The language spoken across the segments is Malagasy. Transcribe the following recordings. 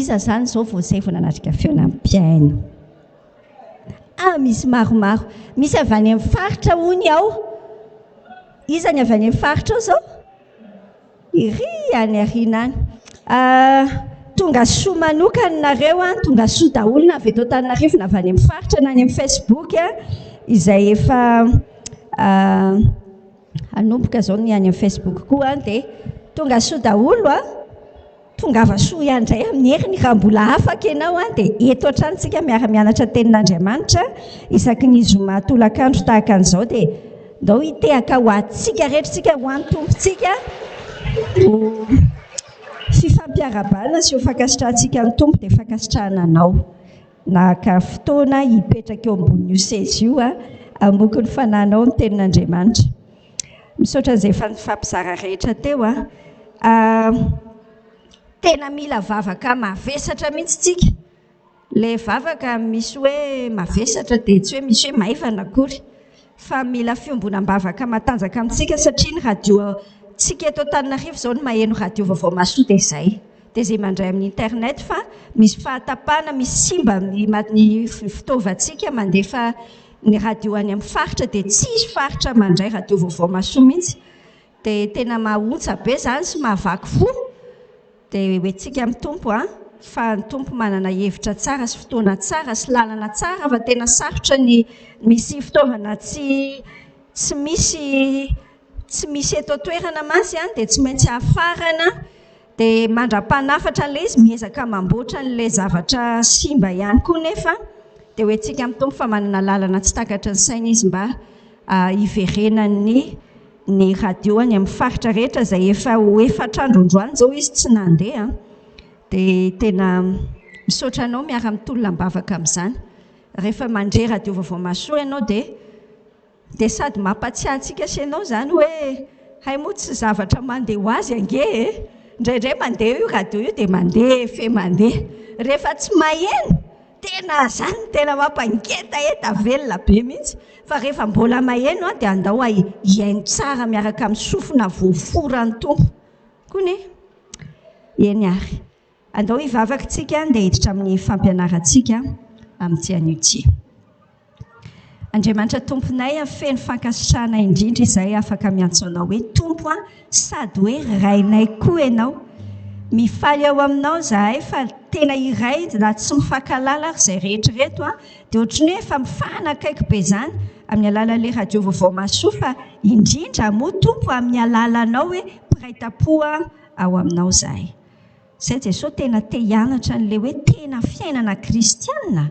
iza zany zao voazay vao nanatrika feonam-piaino misy maromaro misy avy any amin'ny faritra hony ao iza ny avy any amin'ny faritra ao zao iry any ariana any tonga soa manokana nareo tonga soa daholo na avy eto Antananarivo na avy any amin'ny faritra na any amin'ny Facebook izay efa anomboka zao ny any amin'ny Facebook koa dia tonga soa daholo tongava soa ihany indray amin'ny heriny raha mbola afaka ianao dia eto an-tranontsika miara-mianatra tenin'Andriamanitra isaky ny zoma tolakandro tahaka an'izao dia ndao hitehaka ho antsika rehetritsika ho an'ny tompontsika fifampiarabalina sy ho fankasitrahantsika ny tompo dia fankasitrahana anao naka fotoana hipetraka eo ambonin'io sezy io amoky ny fananao ny tenin'Andriamanitra misaotra an'izay efa nifampizara rehetra teo tena mila vavaka mavesatra mihitsy tsika le vavaka misy hoe mavesatra dia tsy hoe misy hoe maivana akory fa mila fiombonam-bavaka matanjaka amintsika satria ny radio tsika eto Antananarivo zao ny maheno radio vaovao masoa dia izay dia izay mandray amin'ny internet fa misy fahatapana misy simba ny fitaovantsika mandefa ny radio any amin'ny faritra dia tsisy faritra mandray radio vaovao masoa mihitsy dia tena mahontsa be zany sy mahavaky fo dia hoentsika amin'ny tompo fa ny tompo manana hevitra tsara sy fotoana tsara sy lalana tsara fa tena sarotra ny misy fitaovana tsy misy eto toerana masy dia tsy maintsy hafarana dia mandra-panafatra n'ilay izy miezaka mamboatra n'ilay zavatra simba ihany koa nefa dia hoentsika amin'ny tompo fa manana lalana tsy takatra ny saina izy mba hiverenany ny radio any amin'ny faritra rehetra izay efa ho efatr'androandroany zao izy tsy nandeha dia tena misaotra anao miara mitolona-bavaka amin'izany rehefa mandray radio vaovao masoa ianao dia sady mampatsiahantsika sy ianao zany hoe hay moa tsy zavatra mandeha ho azy ange indraindray mandeha io radio io dia mandeha fe mandeha rehefa tsy maheno tena zany tena mampangetaeta velona be mihitsy fa rehefa mbola maheno dia andao hiaino tsara miaraka amin'ny sofina voaforany tompo koa eny ary andao hivavaka tsika dia hiditra amin'ny fampianarantsika amin'ity an'io Andriamanitra tomponay feno fankasitrahana indrindra izay afaka miantso anao hoe tompo sady hoe rainay koa ianao mifaly ao aminao zahay fa tena iray na tsy mifankalala ary izay rehetrareto dia ohatrany hoe efa mifanakaiky be zany amin'ny alalan'ilay radio vaovao masoa fa indrindra moa tompo amin'ny alalanao hoe piraitam-po ao aminao zahay izay Jesosy tena te hianatra n'ilay hoe tena fiainana kristianina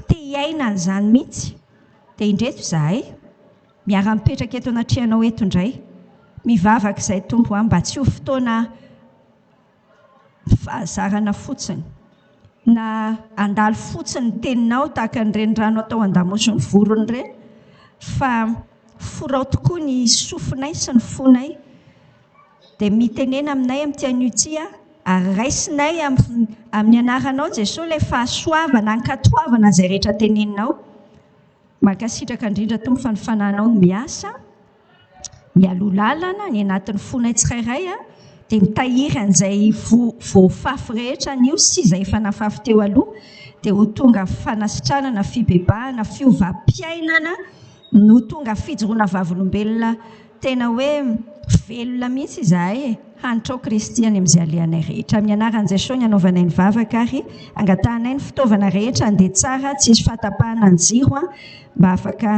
te hiaina n'izany mihitsy dia indreto zahay miara-mipetraka eto anatrihanao eto indray mivavaka izay tompo mba tsy ho fotoana fahazarana fotsiny na andalo fotsiny teninao tahaka ny renirano atao an-damosiny vorony ireny fa forao tokoa ny sofinay sy ny fonay dia mitenena aminay amin'ity an'io ary raisinay amin'ny anaranao Jesosy ilay fahasoavana ankatoavana izay rehetra teneninao mankasitraka indrindra tompo fa ny fananao ny miasa mialolalana ny anatin'ny fonay tsirairay dia mitahiry an'izay voafafy rehetra an'io sy izay efa nafafy teo aloha dia ho tonga fanasitranana fibebahana fiovampiainana no tonga fijoroana vavolombelona tena hoe velona mihitsy izahay hantrao Kristy any amin'izay alehanay rehetra amin'ny anaran'i Jesosy ny anaovanay ny vavaka ary angatahanay ny fitaovana rehetra andeha tsara tsy misy fahatapahana ny jiro mba afaka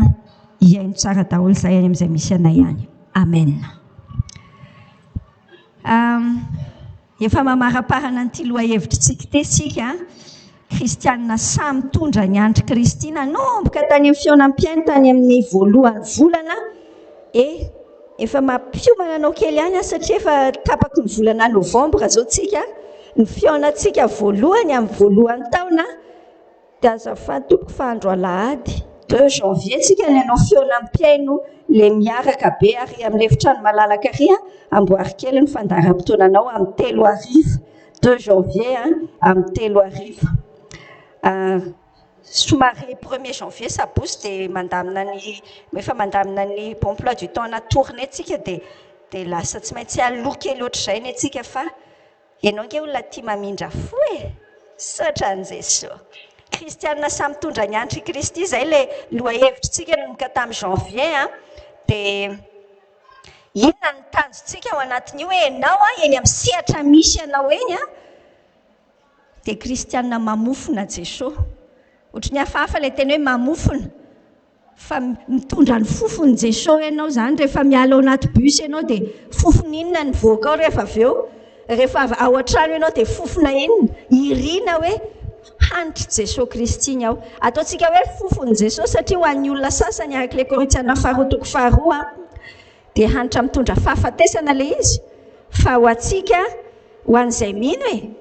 hiaino tsara daholo izay any amin'izay misy anay any amen efa mamaraparana nyity lohahevitrintsika tesika kristianina samy mitondra ny andry Kristy nanomboka tany amin'ny fiaonam-piaino tany amin'ny voalohany volana efa mampiomana anao kely ihany satria efa tapaky ny volana novambra zao tsika ny fiaonantsika voalohany amin'ny voalohany taona dia azafady tompoko fa andro alahady 2 janvier tsika ny anao fiaonam-piaino le miaraka be ary amin'ny efitrano malalaka ary amboary kely ny fandaharam-potoananao amin'ny 3 arivo 2 janvier amin'ny 3 arivo somary 1er janvier sabosy dia efa mandamina ny bon emploi du temps na tournée tsika dia lasa tsy maintsy aloha kely ohatr'izay ny atsika fa ianao nge olona tia mamindra fo sotran' Jesosy. Kristianina samy mitondra ny andry Kristy izay ilay lohahevitrintsika nanomboka tamin'ny janvier dia inona ny tanjontsika ao anatin'io hoe ianao eny amin'ny sehatra misy ianao eny dia kristianina mamofona Jesosy. Ohatran'ny hafahafa ilay teny hoe mamofona fa mitondra ny fofon'i Jesosy ianao izany rehefa miala ao anaty bus ianao dia fofona inona ny voaka ao rehefa avy eo. Rehefa ao an-trano ianao dia fofona inona irina hoe hanitra Jesosy Kristy iny ao. Ataontsika hoe fofon'i Jesosy satria ho an'ny olona sasany araka ilay Korintiana 4:2 dia hanitra mitondra fahafatesana ilay izy. Fa ho antsika ho an'izay mino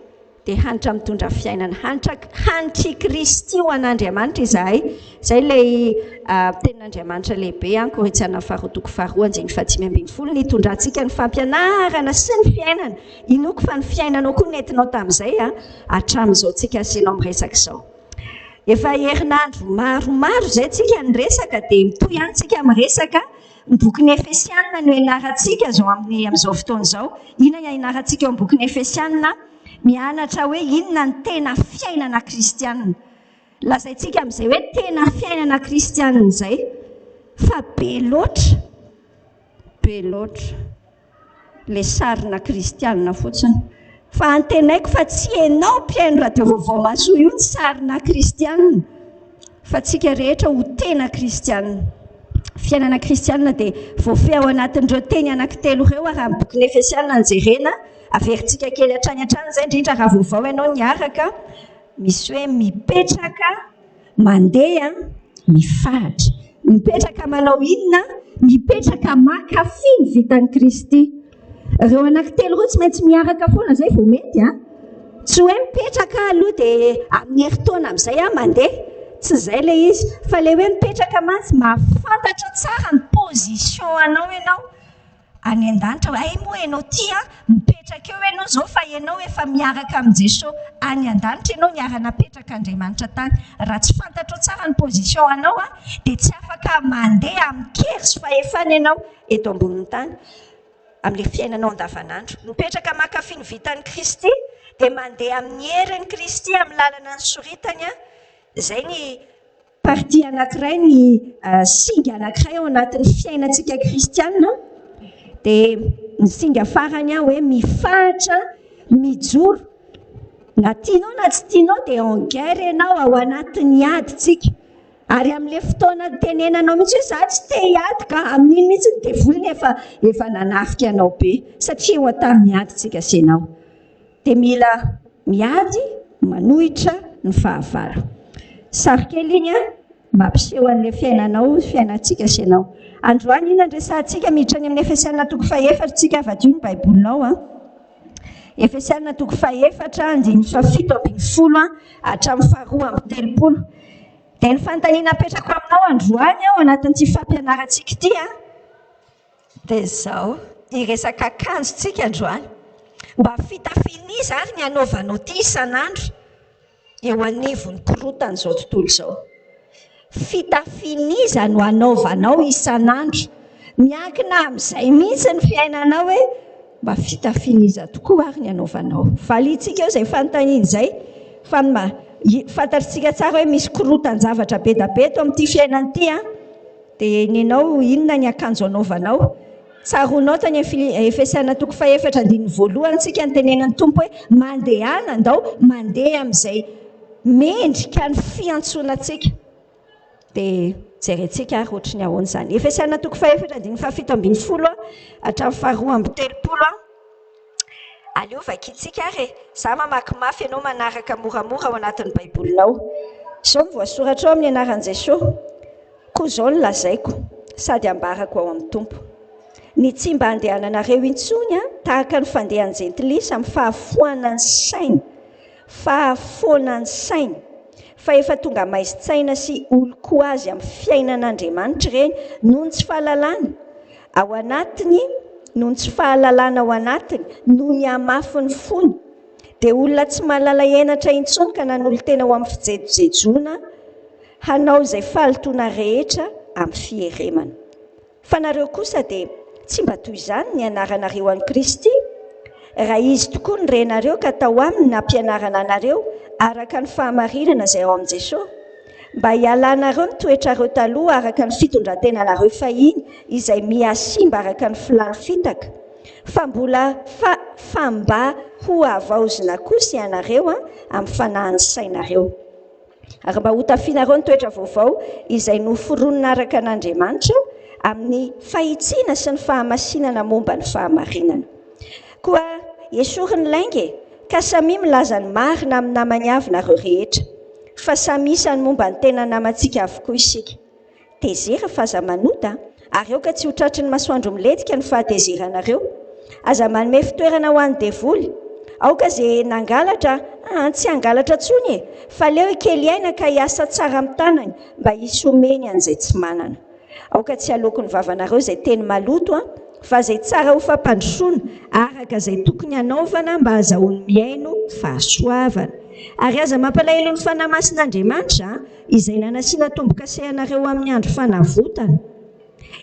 dia hanitra mitondra fiainana, hanitry Kristy ho an'Andriamanitra izahay. Izay ilay tenin'Andriamanitra lehibe Korintiana 4:2 nitondrantsika ny fampianarana sy ny fiainana. Inoko fa ny fiainanao koa nentinao tamin'izay hatramin'izao tsika asianao miresaka izao. Efa herinandro maromaro izay tsika niresaka dia mitohy ihany tsika miresaka ny bokin'ny Efesianina no ianarantsika amin'izao fotoana izao. Inona ny ianarantsika eo amin'ny bokin'ny Efesianina? Mianatra hoe inona ny tena fiainana kristianina. Lazaintsika amin'izay hoe tena fiainana kristianina izay fa be loatra ilay sarina kristianina fotsiny. Fa antenaiko fa tsy ianao mpiaino radio vaovao masoa io ny sarina kristianina fa tsika rehetra ho tena kristianina. Fiainana kristianina dia voafehy ao anatin'ireo teny anankitelo ireo raha ny bokin'ny Efesianina jerena. Averintsika kely hatrany izay indrindra raha vaovao ianao niaraka. Misy hoe mipetraka mandeha mifahatra. Mipetraka manao inona? Mipetraka mankafy ny vitan'i Kristy. Ireo anankitelo ireo tsy maintsy miaraka foana izay vao mety tsy hoe mipetraka aloha dia amin'ny herintaona amin'izay mandeha. Tsy izay ilay izy fa ilay hoe mipetraka mantsy mahafantatra tsara ny position anao ianao any an-danitra. Moa ianao tia mipetraka eo ianao izao fa ianao efa miaraka amin'ny Jesosy any an-danitra ianao niara-napetraka Andriamanitra tany. Raha tsy fantatrao tsara ny position anao dia tsy afaka mandeha amin'ny kery sy fahefana ianao eto ambonin'ny tany amin'ilay fiainanao andavanandro. Mipetraka mankafy ny vitan'i Kristy dia mandeha amin'ny herin'i Kristy amin'ny lalana ny soritany. Izay ny parti anankiray, ny singa anankiray ao anatin'ny fiainantsika kristianina. Dia ny singa farany hoe mifahatra, mijoro. Na tianao na tsy tianao dia en guerre ianao ao anatin'ny adintsika. Ary amin'ilay fotoana tenenanao mihitsy hoe za tsy te hiady ka amin'iny mihitsy ny devoliny efa nanafika anao be satria ho atamin'ny adintsika sy ianao. Dia mila miady, manohitra ny fahavalo. Sary kely iny mampiseho an'ilay fiainanao, fiainantsika sy ianao. Androany iny andresantsika miditra any amin'ny Efesianina 4 tsika avadio ny baibolinao. Efesianina 4:7-7 hatramin'ny 2:30. Dia ny fanontaniana apetrako aminao androany ao anatin'ity fampianarantsika ity dia izao hiresaka akanjontsika androany. Mba fitafiniza ary ny anaovanao ity isan'andro eo anivon'ny korotana izao tontolo izao. Fitafiniza no anaovanao isan'andro. Miankina amin'izay mihitsy ny fiainanao hoe mba fitafiniza tokoa ary ny anaovanao. Valintsika eo izay fanontaniana izay fa fantatritsika tsara hoe misy korotan-javatra be da be eto amin'ity fiainana ity dia nenao inona ny akanjo anaovanao. Tsaronao tany Efesianina 4:1 tsika ny tenenan'ny Tompo hoe mandehana andao, mandeha amin'izay mendrika ny fiantsonantsika. Dia jerentsika ary ohatry ny ahoana izany. Efesianina 4:7-7 hatramin'ny 2:30. Aleo vakiantsika ary za mamaky ianao manaraka moramora ao anatin'ny baibolinao. Izao ny voasoratra ao amin'ny anaran'i Jesosy. Koa izao no lazaiko sady ambarako ao amin'ny Tompo. Ny tsy mba handehananareo intsony tahaka ny fandehan'ny jentilisa amin'ny fahafoanan'ny saina. Fahafoanan'ny saina. Fa efa tonga maizi-tsaina sy oloko azy amin'ny fiainan'Andriamanitra ireny noho ny tsy fahalalana. Ao anatiny noho ny tsy fahalalana ao anatiny noho ny hamafin'ny fony. Dia olona tsy mahalala henatra intsony ka nanolo tena ho amin'ny fijejojejoana hanao izay fahalotoana rehetra amin'ny fieremana. Fa nareo kosa dia tsy mba toy izany ny anaranareo an'i Kristy raha izy tokoa ny renareo ka tao aminy nampianarana anareo araka ny fahamarinana izay ao amin'i Jesosy mba hialanareo mitoetrareo taloha araka ny fitondrantenanareo fahiny izay mihasimba araka ny filany fitaka fa mba ho avaozina kosa ianareo amin'ny fanahin'ny sainareo ary mba ho tafianareo ny toetra vaovao izay noforonina araka an'Andriamanitra amin'ny fahitsiana sy ny fahamasinana momba ny fahamarinana koa esory ny lainge ka samy milaza ny marina amin'ny namany avy nareo rehetra fa samy isany momba ny tena namantsika avokoa isika tezera faza manota ary eo ka tsy ho tratry ny masoandro miletika ny fahatezeranareo aza manome fitoerana ho an'ny devoly aoka izay nangalatra tsy hangalatra tsony fa leo ikely aina ka hiasa tsara amin'ny tanany mba hisy omeny an'izay tsy manana aoka tsy haloko ny vavanareo izay teny maloto fa izay tsara ho fampandrosoana araka izay tokony hanaovana mba azahoany miaino fahasoavana ary aza mampalahelo ny fanahy masin'Andriamanitra izay nanasiana tombo-kasehanareo amin'ny andro fanavotana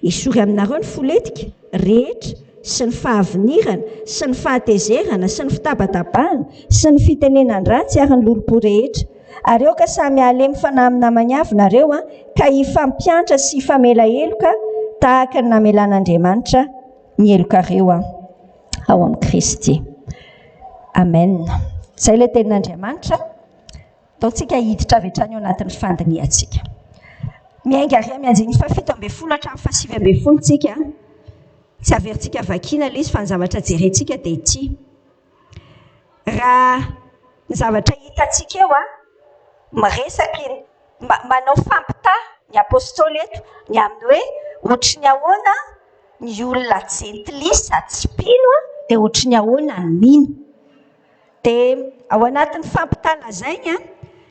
esory aminareo ny foletika rehetra sy ny fahavinirana sy ny fahatezerana sy ny fitabatabana sy ny fitenenany ratsy ary ny lolopo rehetra ary eo ka samy halemy fanahy amin'ny namany avy nareo ka hifampiantra sy hifamela heloka tahaka ny namelan'Andriamanitra ny helokareo ao amin'ny Kristy amen. Izay ilay tenin'Andriamanitra ataontsika hiditra avy hatrany ao anatin'ny fandiniantsika miainga ary mianjeny fa 17 hatramin'ny 19 tsika tsy averintsika vakiana ilay izy fa ny zavatra jerentsika dia ity raha ny zavatra hitantsika eo miresaky manao fampita ny apôstôly eto ny amin'ny hoe ohatry ny ahoana ny olona jentilisa tsy mpino dia ohatry ny ahoana ny mino dia ao anatin'ny fampita lazainy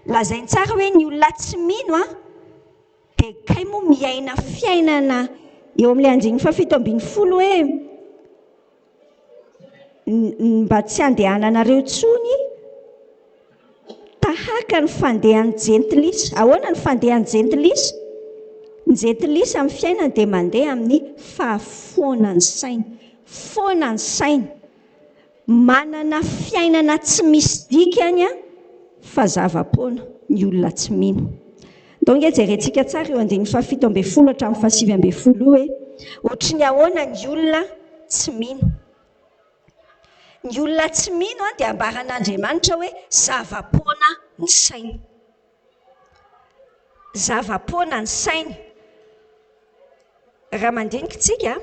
lazainy tsara hoe ny olona tsy mino dia kay moa miaina fiainana eo amin'ilay andiny fa 17 hoe mba tsy handehananareo tsony tahaka ny fandehan'ny jentilisa ahoana ny fandehan'ny jentilisa ny jentilisa amin'ny fiainana dia mandeha amin'ny fahafoanany sainy foanany sainy manana fiainana tsy misy dikany fa zava-poana ny olona tsy mino donc jerentsika tsara eo andiny fa 17 hatramin'ny 19 hoe ohatry ny ahoana ny olona tsy mino ny olona tsy mino dia ambaran'Andriamanitra hoe zava-poana ny sainy zava-poana ny sainy raha mandinika tsika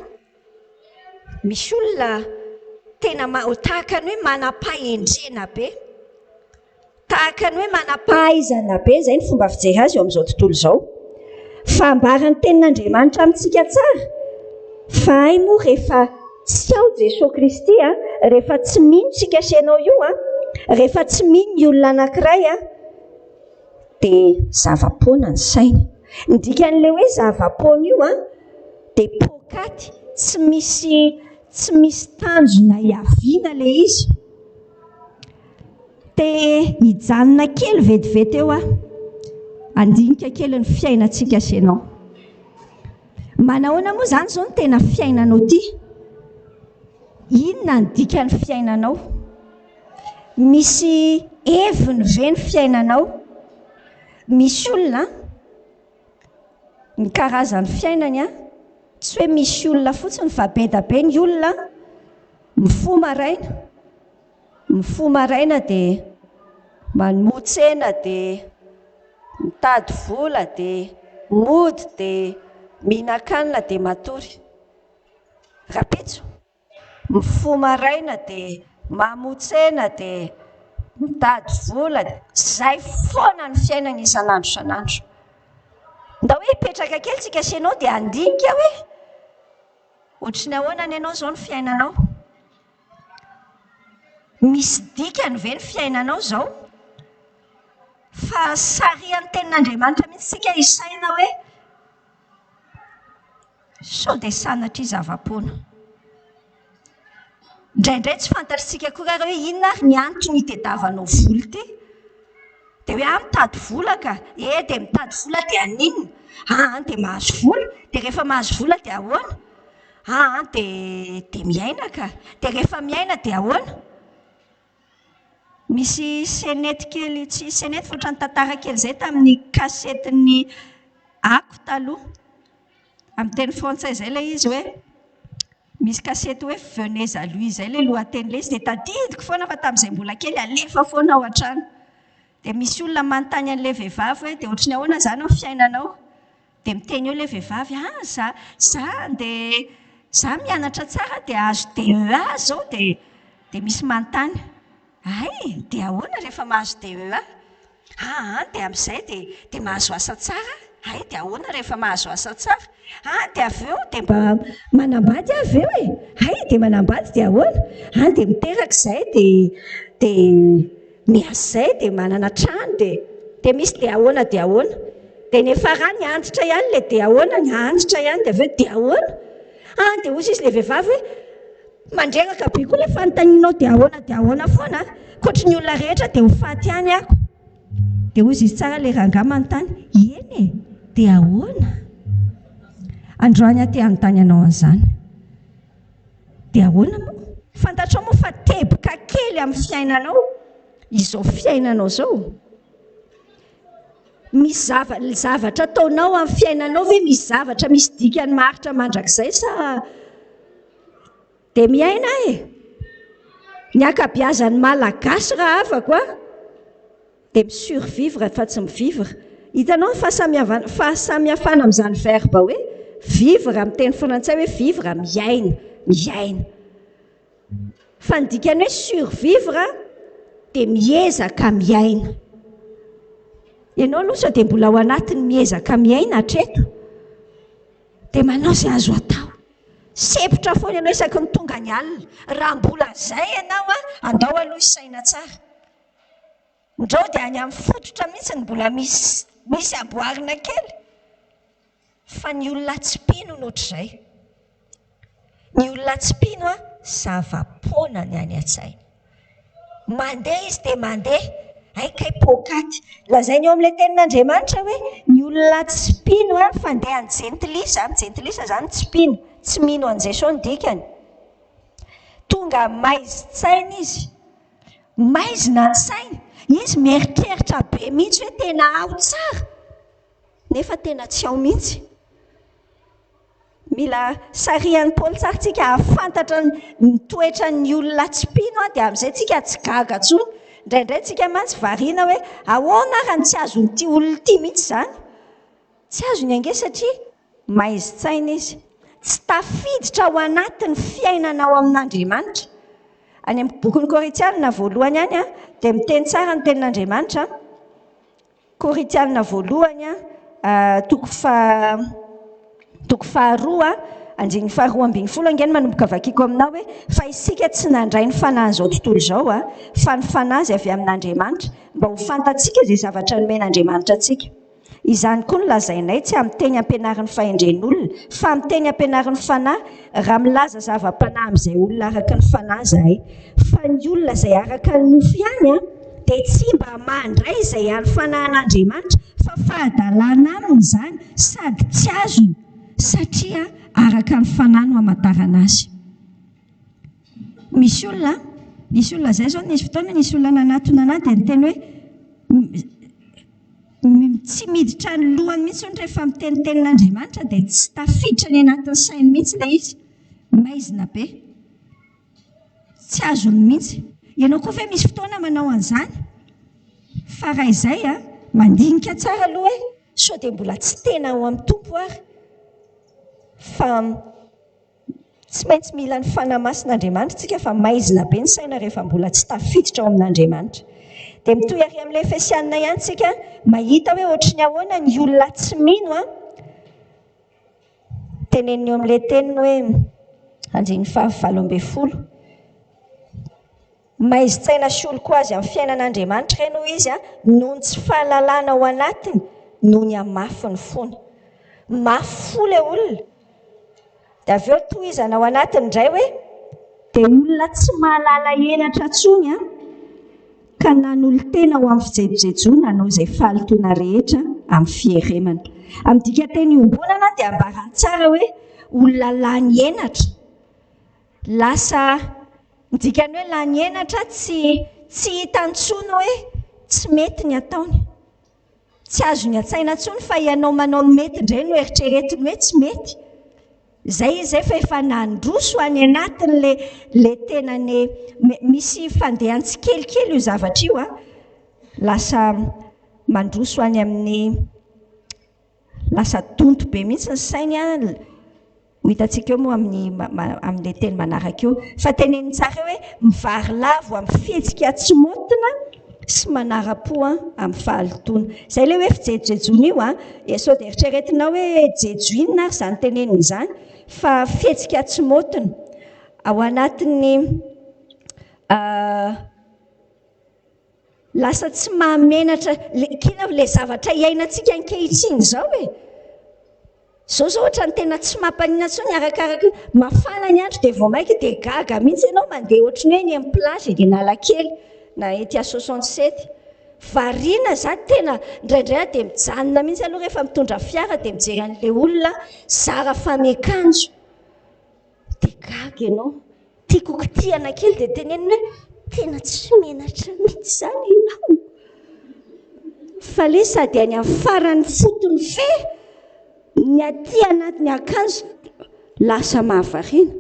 misy olona tena tahaka ny hoe manam-pahendrena be tahaka ny hoe manam-pahaizana be izay ny fomba fijery azy eo amin'izao tontolo izao fa ambarany tenin'Andriamanitra amintsika tsara fa ay moa rehefa tsy ao Jesosy Kristy rehefa tsy mino tsika sianao io rehefa tsy mino ny olona anankiray dia zava-poana ny sainy ny dikan'ilay hoe zava-poana io dia pokaty tsy misy tanjona hiaviana ilay izy dia hijanona kely vetivety eo andinika kely ny fiainantsika sianao manahoana moa izany izao ny tena fiainanao ty inona ny dikan'ny fiainanao misy heviny ve ny fiainanao misy olona ny karazany fiainany tsy hoe misy olona fotsiny fa be da be ny olona mifo maraina dia manotsena dia mitady vola dia mody dia mihinan-kanina dia matory rapitso mifo maraina dia mamotsena dia mitady vola izay foana ny fiainana isan'andro isan'andro nda hoe hipetraka kely tsika sianao dia andinika hoe ohatry ny ahoana ny ianao izao ny fiainanao misy dikany ve ny fiainanao izao fa sarihan'ny tenin'Andriamanitra mihitsy tsika isaina hoe sao dia sanatry zava-poana indraindray tsy fantatritsika koa raha hoe inona ary ny antony hitadiavanao vola ty dia hoe mitady vola ka dia mitady vola dia aninona dia mahazo vola dia rehefa mahazo vola dia ahoana dia miaina ka dia rehefa miaina dia ahoana misy senety kely tsy senety foatra ny tantara kely izay tamin'ny kasetiny ako taloha amin'ny teny frantsay izay ilay izy hoe misy kasety hoe venez à lui izay ilay lohateny ilay izy dia tadidiko foana fa tamin'izay mbola kely alefa foana ao an-trano dia misy olona manontany an'ilay vehivavy hoe dia ohatry ny ahoana izany amin'ny fiainanao dia miteny eo ilay vehivavy za mianatra tsara dia azo DEA zao dia misy manontany dia ahoana rehefa mahazo DEA dia amin'izay dia mahazo asa tsara dia ahoana rehefa mahazo asa tsara dia avy eo dia mba manambady avy eo dia manambady dia ahoana dia miteraka izay dia miasa izay dia manana trano dia misy dia ahoana dia nefa raha ny antitra ihany ilay dia ahoana ny antitra ihany dia avy eo dia ahoana dia ozy izy ilay vehivavy hoe mandreraka be koa ilay fanontanianao dia ahoana foana koatry ny olona rehetra dia ho faty ihany ako dia ozy izy tsara ilay rangahy manontany eny dia ahoana androany aty anontany anao an'izany dia ahoana moa fantatrao moa fa teboka kely amin'ny fiainanao izao fiainanao zao misy zavatra ataonao amin'ny fiainanao ve misy zavatra misy dikany maritra mandrakizay sa dia miaina ny akabiazan'ny malagasy raha afako dia misurvivre fa tsy mivivre hitanao ny fahasamihafana amin'izany verbe hoe vivre amin'ny teny frantsay hoe vivre miaina fa ny dikany hoe survivre dia miezaka miaina ianao aloha sao dia mbola ao anatiny miezaka miaina hatreto dia manao izay azo atao sepotra foana ianao isaky ny tonga ny alina raha mbola izay ianao andao aloha isaina tsara ndreo dia any amin'ny fototra mihitsy ny mbola misy aboarina kely fa ny olona tsy mpino nohatr'izay ny olona tsy mpino zava-poana ny any an-tsaina mandeha izy dia mandeha kay pokaty lazainy eo amin'ilay tenin'Andriamanitra hoe ny olona tsy mpino fandeha anjentilisa jentilisa izany tsy mpino tsy mino an' Jesosy ny dikany tonga maizi-tsaina izy maizina ny saina izy mieritreritra be mihitsy hoe tena ao tsara nefa tena tsy ao mihitsy mila sarian'ny Paoly tsara tsika ahafantatra ny toetra ny olona tsy mpino dia amin'izay tsika tsy gaga tsony indraindray tsika mantsy variana hoe ahoana raha tsy azon'ity olona ity mihitsy izany tsy azony ange satria maizi-tsaina izy tsy tafiditra ao anatin'ny fiainanao amin'Andriamanitra any amin'ny bokin'ny Korinthiana voalohany any dia miteny tsara ny tenin'Andriamanitra Korinthiana voalohany toko faharoa andiny faharoa ambin'ny folo angeny manomboka vakiko aminao hoe fa isika tsy nandray ny fanahy izao tontolo izao fa ny fanahy izay avy amin'Andriamanitra mba ho fantatsika izay zavatra nomen'Andriamanitra antsika izany koa no lazainay tsy amin'ny teny ampianarin'ny fahendren'olona fa amin'ny teny ampianarin'ny fanahy raha milaza zava-panahy amin'izay olona araka ny fanahy zahay fa ny olona izay araka ny nofo ihany dia tsy mba mandray izay any fanahin'Andriamanitra fa fahadalana aminy izany sady tsy azony satria araka ny fanahy no hamantarana azy misy olona izay zao nisy fotoana nisy olona nanatona anahy dia niteny hoe tsy miditra ny lohany mihitsy ny rehefa mitenitenin'Andriamanitra dia tsy tafiditra ny anatin'ny sainy mihitsy ilay izy maizina be tsy azony mihitsy ianao koa ve misy fotoana manao an'izany fa raha izay mandinika tsara aloha hoe sao dia mbola tsy tena ao amin'ny tompo ary fa tsy maintsy mila ny fanahy masin'Andriamanitra tsika fa maizina be ny saina rehefa mbola tsy tafiditra ao amin'Andriamanitra dia mitoy ary amin'ilay Efesianina ihany tsika mahita hoe ohatry ny ahoana ny olona tsy mino teneniny eo amin'ilay teniny hoe andiny fahavalo ambin'ny folo maizi-tsaina sy olo koa azy amin'ny fiainan'Andriamanitra reny hoy izy noho ny tsy fahalalana ao anatiny noho ny hamafy ny fony mafy fo ilay olona dia avy eo tohizana ao anatiny indray hoe dia olona tsy mahalala elatra ntsony ka nanolo-tena ho amin'ny fijejojejoana nanao izay falitoana rehetra amin'ny fieremana amin'ny dika teny iombonana dia ambarany tsara hoe olona lany enatra lasa dikany hoe lany enatra tsy hitantsony hoe tsy mety ny ataony tsy azo ny atsaina ntsony fa ianao manao ny mety indray no eritreretiny hoe tsy mety zay izy efa efa nandroso any anatiny le tenany misy fandehantsikelikely io zavatra io lasa mandroso any amin'ny lasa tonto be mihitsy ny sainy ho hitantsika eo moa amin'le teny manaraka eo fa teneny tsara hoe mivary lavo amin'ny fihetsika tsy motina sy manara-po amin'ny fahalotona zay le hoe fijejoejona io sao dia eritreretinao hoe jejo inona ary zany teneniny zany fa fihetsika tsy motina ao anatin'ny lasa tsy mahamenatra kina le zavatra iainantsika ankehitriny zao zao ohatra ny tena tsy mampanina ntsony arakaraka mafana ny andro dia vao maika dia gaga mihitsy ianao mandeha ohatrany hoe ny amin'ny plage dia nalakely na ety à 67 variana za tena indraindray dia mijanona mihitsy aloha rehefa mitondra fiara dia mijery an'ilay olona zara famekanjo dia gaga ianao tiako kitiana kely dia tenenina hoe tena tsy menatra mihitsy zany ianao fa le sady any amin'ny farany fotony fe ny aty anatin'ny akanjo lasa mahavariana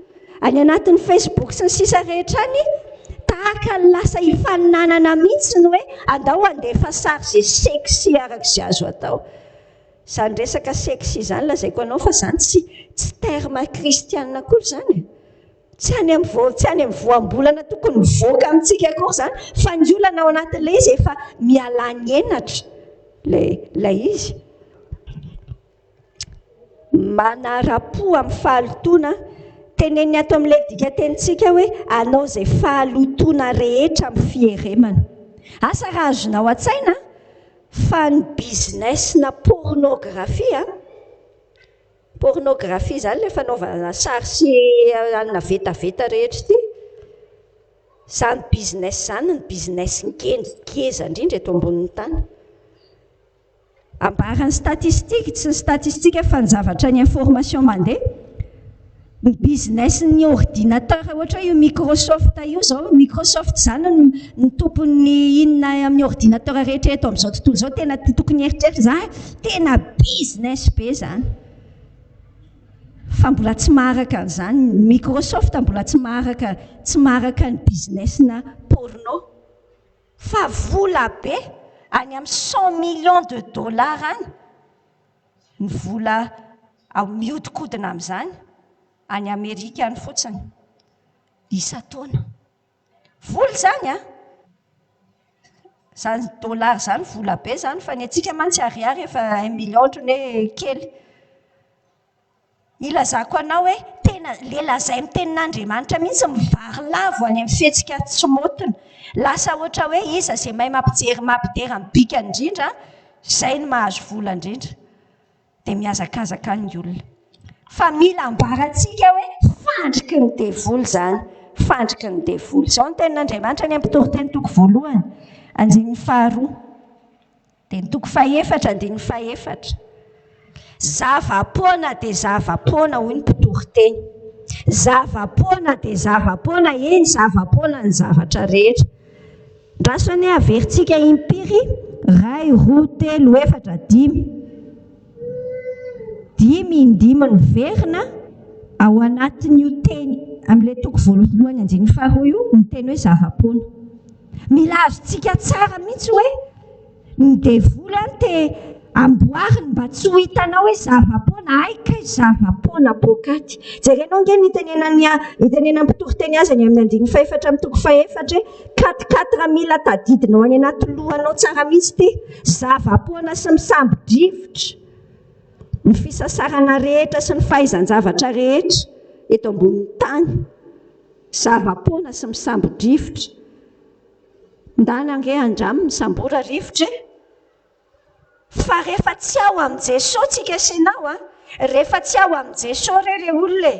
any anatin'ny Facebook sy ny sisa rehetra any tahaka lasa hifaninanana mihitsy ny hoe andao andefa sary zay sexy arak'izay azo atao zany resaka sexy zany lazaiko anao fa zany tsy terme kristianina akory zany tsy any amin'ny voambolana tokony mivoaka amintsika akory zany fa ny olana ao anatin'ilay izy efa mialany enatra lay izy manara-po amin'ny fahalotona teneny ato amin'ilay dika tenitsika hoe anao izay fahalotona rehetra amin'ny fieremana asa raha azonao an-tsaina fa ny business na pornografia zany le fanaovana sary sy anina vetaveta rehetra ity zany business zany ny business ngeza indrindra eto ambonin'ny tany ambarany statistika tsy ny statistika fa ny zavatra ny information mandeha ny business ny ordinateur ohatra io Microsoft io zao Microsoft zany ny tompony inona amin'ny ordinateur rehetra eto amin'izao tontolo zao tena tokony heritreritra za tena business be zany fa mbola tsy maharaka an'izany Microsoft mbola tsy maharaka ny business na porno fa vola be any amin'ny 100 millions de dollars any ny vola mihodinkodina amin'izany any Amerika any fotsiny isa-taona vola zany zany dollars zany vola be zany fa ny antsika mantsy ariary efa 1 million ohatrany hoe kely ilazako anao hoe tena le lazay amin'ny tenin'Andriamanitra mihitsy mivary lavo any amin'ny fihetsika tsy motina lasa ohatra hoe iza izay mahay mampijery mampidera amin'ny bika indrindra izay ny mahazo vola indrindra dia mihazakazaka ny olona fa mila ambarantsika hoe fandriky ny devoly zany fandriky ny devoly zao ny tenin'Andriamanitra ny ampitoroteny toko voalohany andininy faharoa dia ny toko fahaefatra andininy fahaefatra zava-poana dia zava-poana hoy ny mpitoroteny zava-poana dia zava-poana eny zava-poana ny zavatra rehetra ndrasony averintsika impiry 2 roa 3 efatra 5 ny verina ao anatin'io teny amin'ilay toko voalohany andininy faharoa io ny teny hoe zava-poana mila azontsika tsara mihitsy hoe ny devoly te amboariny mba tsy ho hitanao hoe zava-poana aika zava-poana pokaty jerenao nge itenenany mpitoroteny azy any amin'ny andininy fahaefatra amin'ny toko fahaefatra hoe 4 mila tadidinao any anaty lohanao tsara mihitsy ty zava-poana sy misambo-drivotra ny fisasarana rehetra sy ny fahaizan-javatra rehetra eto ambonin'ny tany zava-poana sy misambo-drivotra ndana nge andramo misambora rivotra fa rehefa tsy ao amin'ny Jesosy tsika sinao rehefa tsy ao amin'ny Jesosy re olona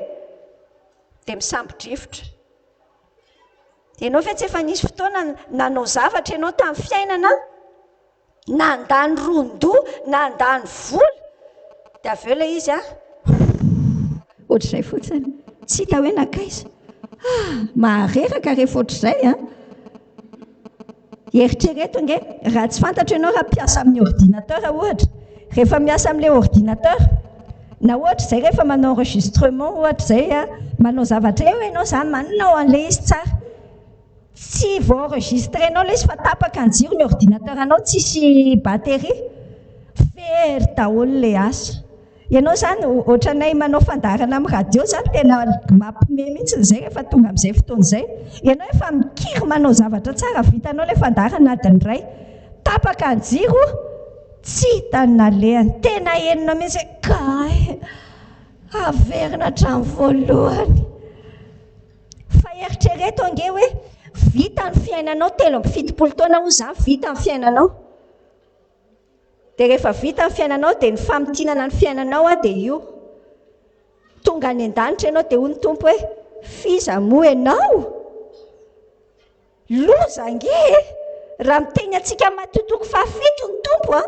dia misambo-drivotra ianao fa tsy efa nisy fotoana nanao zavatra ianao tamin'ny fiainana nandany rondo nandany vola dia avy eo ilay izy ohatr'izay fotsiny tsy hita hoe nakaiza mahareraka rehefa ohatr'izay a eritrereto nge raha tsy fantatra ianao raha mpiasa amin'ny ordinateur ohatra rehefa miasa amin'ilay ordinateur na ohatra izay rehefa manao enregistrement ohatra izay a manao zavatra eo ianao izany manao an'ilay izy tsara tsy vao enregistrenao ilay izy fa tapaka ny jiro ny ordinateur anao tsisy batterie very daholo ilay asa ianao izany ohatranay manao fandarana amin'ny radio izany tena mampime mihitsy izay rehefa tonga amin'izay fotoana izay ianao efa mikiry manao zavatra tsara vitanao ilay fandarana adiny iray tapaka ny jiro tsy hitanina lehany tena enina mihitsy kay averina hatramin'ny voalohany fa eritrereto ange hoe vita ny fiainanao 7 taona ho izany vita ny fiainanao dia rehefa vita ny fiainanao dia ny famitinana ny fiainanao a dia io tonga any an-danitra ianao dia hoy ny tompo hoe fiza moa ianao loza nge raha miteny antsika matotoko fahafito ny tompo a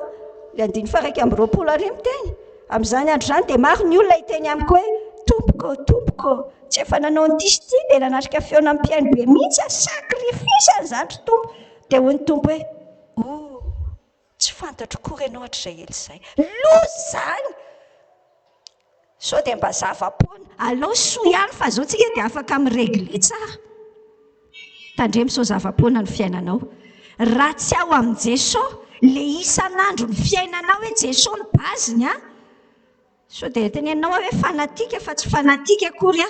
le 9:20 ary miteny amin'izany andro izany dia maro ny olona hiteny amiko hoe tompoko tsy efa nanao ntisy ty dia nanatrika feona ampiaino be mihitsy a sakrifisa nyzandro tompo dia hoy ny tompo hoe tsy fantatro kory ianao hatr'izay ely izay loza zany sao dia mba zava-poana alao soa ihany fa zao tsika dia afaka miregle tsara tandremo sao zava-poana ny fiainanao raha tsy ao amin'ny Jesosy le isan'andro ny fiainanao hoe Jesosy ny baziny a sao dia tenenao hoe fanatika fa tsy fanatika akory a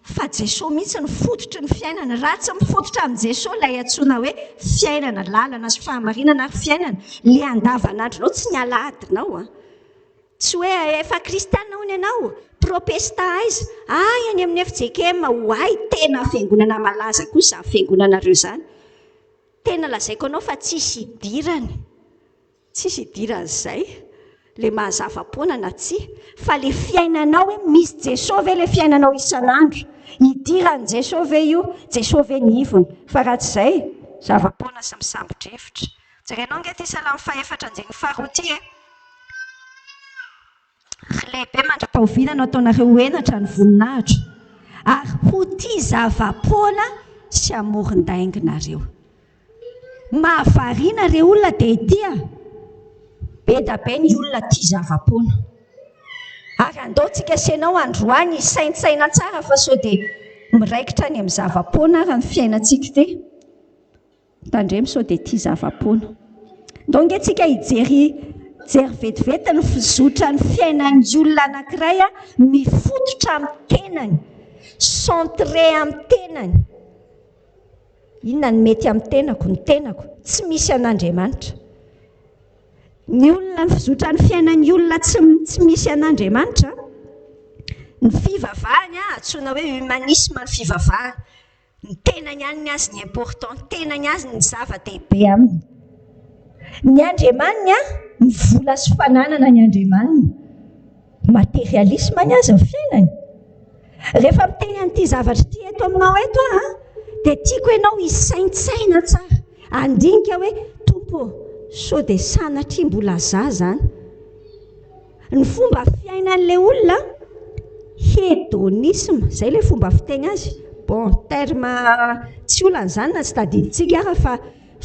fa Jesosy mihitsy ny fototry ny fiainana raha tsy mifototra amin'ny Jesosy ilay antsoina hoe fiainana lalana sy fahamarinana ary fiainana le andavanandronao tsy ny aladinao a tsy hoe efa kristianina hono ianao protesta aiza any amin'ny FJKM hoay tena fiangonana malaza kosa izany fiangonanareo izany tena lazaiko anao fa tsisy idiran'izay le mahazava-poana na tsy fa le fiainanao hoe misy Jesosy ve le fiainanao isan'andro idiran'i Jesosy ve io Jesosy ve ny ivony fa raha tsy izay zava-poana sy misambo-drefitra jerenao nge ty Salamo 4:2 lehibe mandra-pahoviana no ataonareo enatra ny voninahitra ary ho tia zava-poana sy amoron-dainginareo mahavariana reo olona dia tia be da be ny olona tia zava-poana ary andaontsika sianao androany saintsaina tsara fa sao dia miraikitra ny amin'ny zava-poana raha ny fiainantsika ty tandremo sao dia tia zava-poana ndao nge tsika hijery vetivety ny fizotra ny fiainan'ny olona anankiray a mifototra amin'ny tenany centré amin'ny tenany inona ny mety amin'ny tenako tsy misy an'Andriamanitra ny olona ny fizotra ny fiainan'ny olona tsy misy an'Andriamanitra ny fivavahany a antsoina hoe humanisme ny fivavahany ny tenany ihany ny azy ny important ny tenany azy ny zava-dehibe aminy ny Andriamanina ny vola sy fananana ny Andriamanina materialisme ny azy ny fiainany rehefa miteny an'ity zavatra ty eto aminao eto a dia tiako ianao hisaintsaina tsara andinika hoe tompo sao dia sanatria mbola za zany ny fomba fiainan'ilay olona hédonisme izay ilay fomba fiteny azy bon terme tsy olan'izany na tsy tadidintsika ara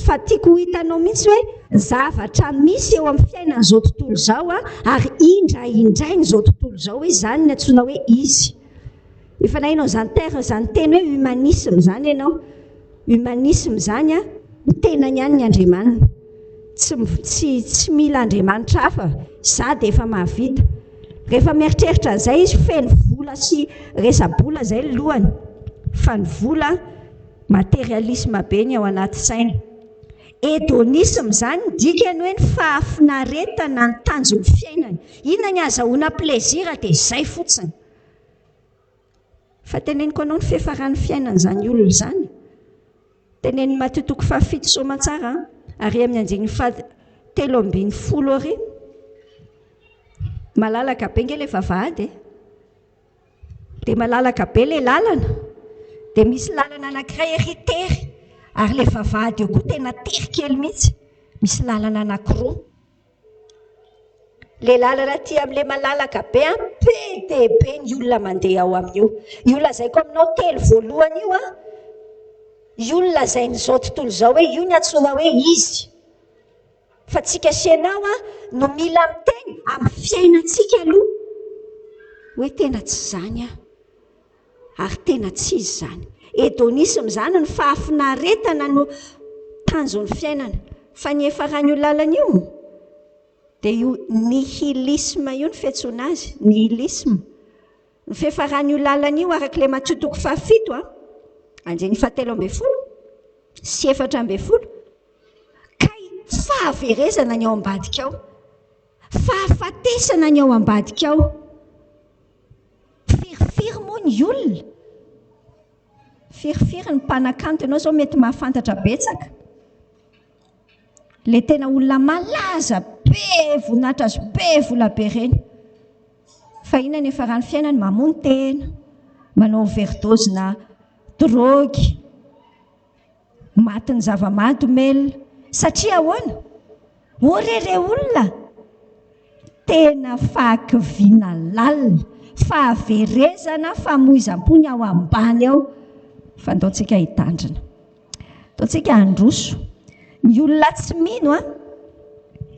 fa tiako hitanao mihitsy hoe zavatra misy eo amin'ny fiainan'izao tontolo izao a ary indrain'izao tontolo izao izy zany ny antsoina hoe izy efa nahinao izany zany teny hoe humanisme zany ianao humanisme zany a ny tenany ihany ny Andriamanina tsy mila Andriamanitra hafa za dia efa mahavita rehefa mieritreritra an'izay izy feno vola sy resa-bola izay ny lohany fa ny vola materialisme be ny ao anaty saina hédonisme zany dikany hoe ny fahafinaretana ny tanjon'ny fiainany inona ny azahoana plaisir dia izay fotsiny fa teneniko anao ny fiafaran'ny fiainan'izany olona izany teneniny matotoko fahafito soamantsara ary amin'ny anjeny 3:10 ary malalaka be nge ilay vavahady dia malalaka be ilay lalana dia misy lalana anankiray eritery ary ilay vavahady eo koa tena tery kely mihitsy misy lalana anankiroa le lalana ty amin'le malalaka be be dia be ny olona mandeha ao amin'io. Io lazaiko aminao telo voalohany io a, io ny lazain'izao tontolo izao hoe io ny antsoina hoe izy. Fa tsika sianao a no mila miteny amin'ny fiainantsika aloha hoe tena tsy izany a, ary tena tsy izy izany. Hedonisme izany ny fahafinaretana no tanjon'ny fiainana. Fa ny efa raha ny lalana io dia io nihilisme io ny fiantsoana azy, nihilisme. Ny fiafarany io lalana io arak'ilay Matteo 7 7:17 sy 4:12 kay fahaverezana ny ao ambadika ao, fahafatesana ny ao ambadika ao. Firifiry moa ny olona, firifiry ny mpanakanto. Ianao zao mety mahafantatra betsaka le tena olona malaza be voninahitra azo be vola be reny, fa inona ny efa raha ny fiainany mamono tena, manao overdose na drogy, maty ny zava-mahadomelona. Satria ahoana? Orere olona tena fahakiviana lalina, fahaverezana, famoizam-pony ao ambany ao. Fa ndaontsika hitandrina, ndaontsika handroso. Ny olona tsy mino a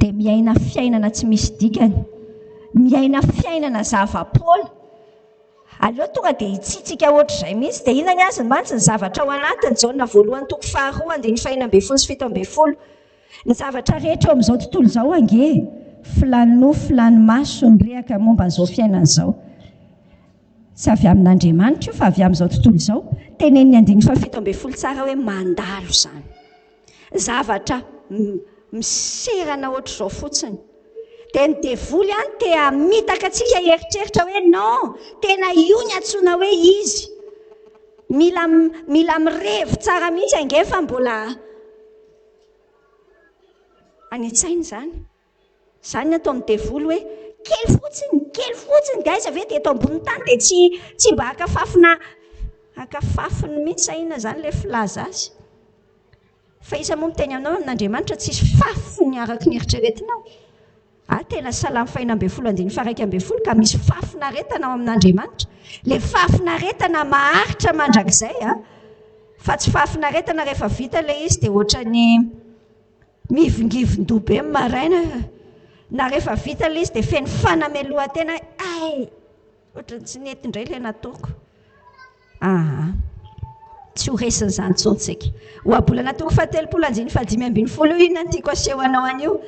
dia miaina fiainana tsy misy dikany, miaina fiainana zava-pola. Aleo tonga dia hitsitsika ohatr'izay mihitsy dia inona ny azy mantsy ny zavatra ao anatiny. Jaona voalohany toko 2:15 sy 17. Ny zavatra rehetra ao amin'izao tontolo izao ange filano filanomaso nyrehaka momba an'izao fiainana izao. Tsy avy amin'Andriamanitra io fa avy amin'izao tontolo izao. Teneniny 17 tsara hoe mandalo izany. Zavatra miserana ohatr'izao fotsiny. Dia ny devoly any te hamitaka antsika eritreritra hoe non, tena io ny antsoina hoe izy. Mila mirevy tsara mihitsy ange fa mbola any an-tsaina izany. Izany atao amin'ny devoly hoe kely fotsiny gaiza ave dia eto ambony tany dia tsy mba akafafiny mihitsy aina izany ilay filaza azy. Fa isa moa miteny aminao amin'Andriamanitra tsisy fafiny araka ny eritreretinao. Tena Salamy 1:12 ka misy fafinaretana ao amin'Andriamanitra. Le fafinaretana maharitra mandrakizay fa tsy fafinaretana rehefa vita ilay izy dia ohatran'ny mivingivin-doha be maraina, na rehefa vita ilay izy dia feno fanamelohan-tena ohatran'ny tsy nety indray ilay nataoko. Tsy ho resin'izany tsontsika. Ho abolana toko 7:15 inona ny tiako aseho anao an'io?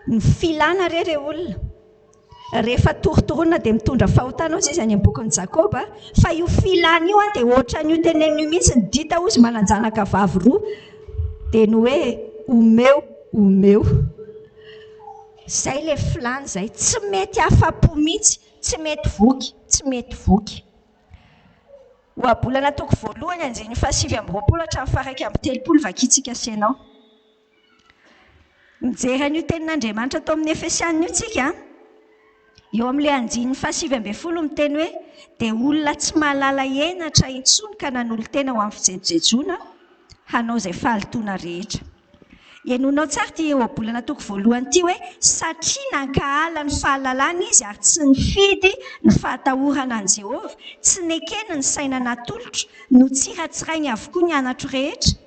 Ny filana re olona rehefa torotorona dia mitondra fahotana ozy izy any amin'ny bokin'ny Jakoba. Fa io filana io dia ohatran'io teneniny mihitsy ny dita ozy mananjanaka vavy roa dia ny hoe omeo. Zay le filana zay, tsy mety afa-po mihitsy, tsy mety voky. Ho abolana toko 1:7-9 vakitsika senao. Mijery an'io tenin'Andriamanitra atao amin'ny Efesianina io tsika. Eo amin'ilay 7:20 miteny hoe dia olona tsy mahalala henatra intsony ka nanolo-tena ho amin'ny fijejojejoana hanao izay fahalitoana rehetra. Ianonao tsara ty eo abolana toko 1 ty hoe satria nankahala ny fahalalana izy ary tsy nifidy ny fahatahorana an' Jehovah, tsy nekena ny saina natolotra no tsiratsirainy avokoa ny anatro rehetra.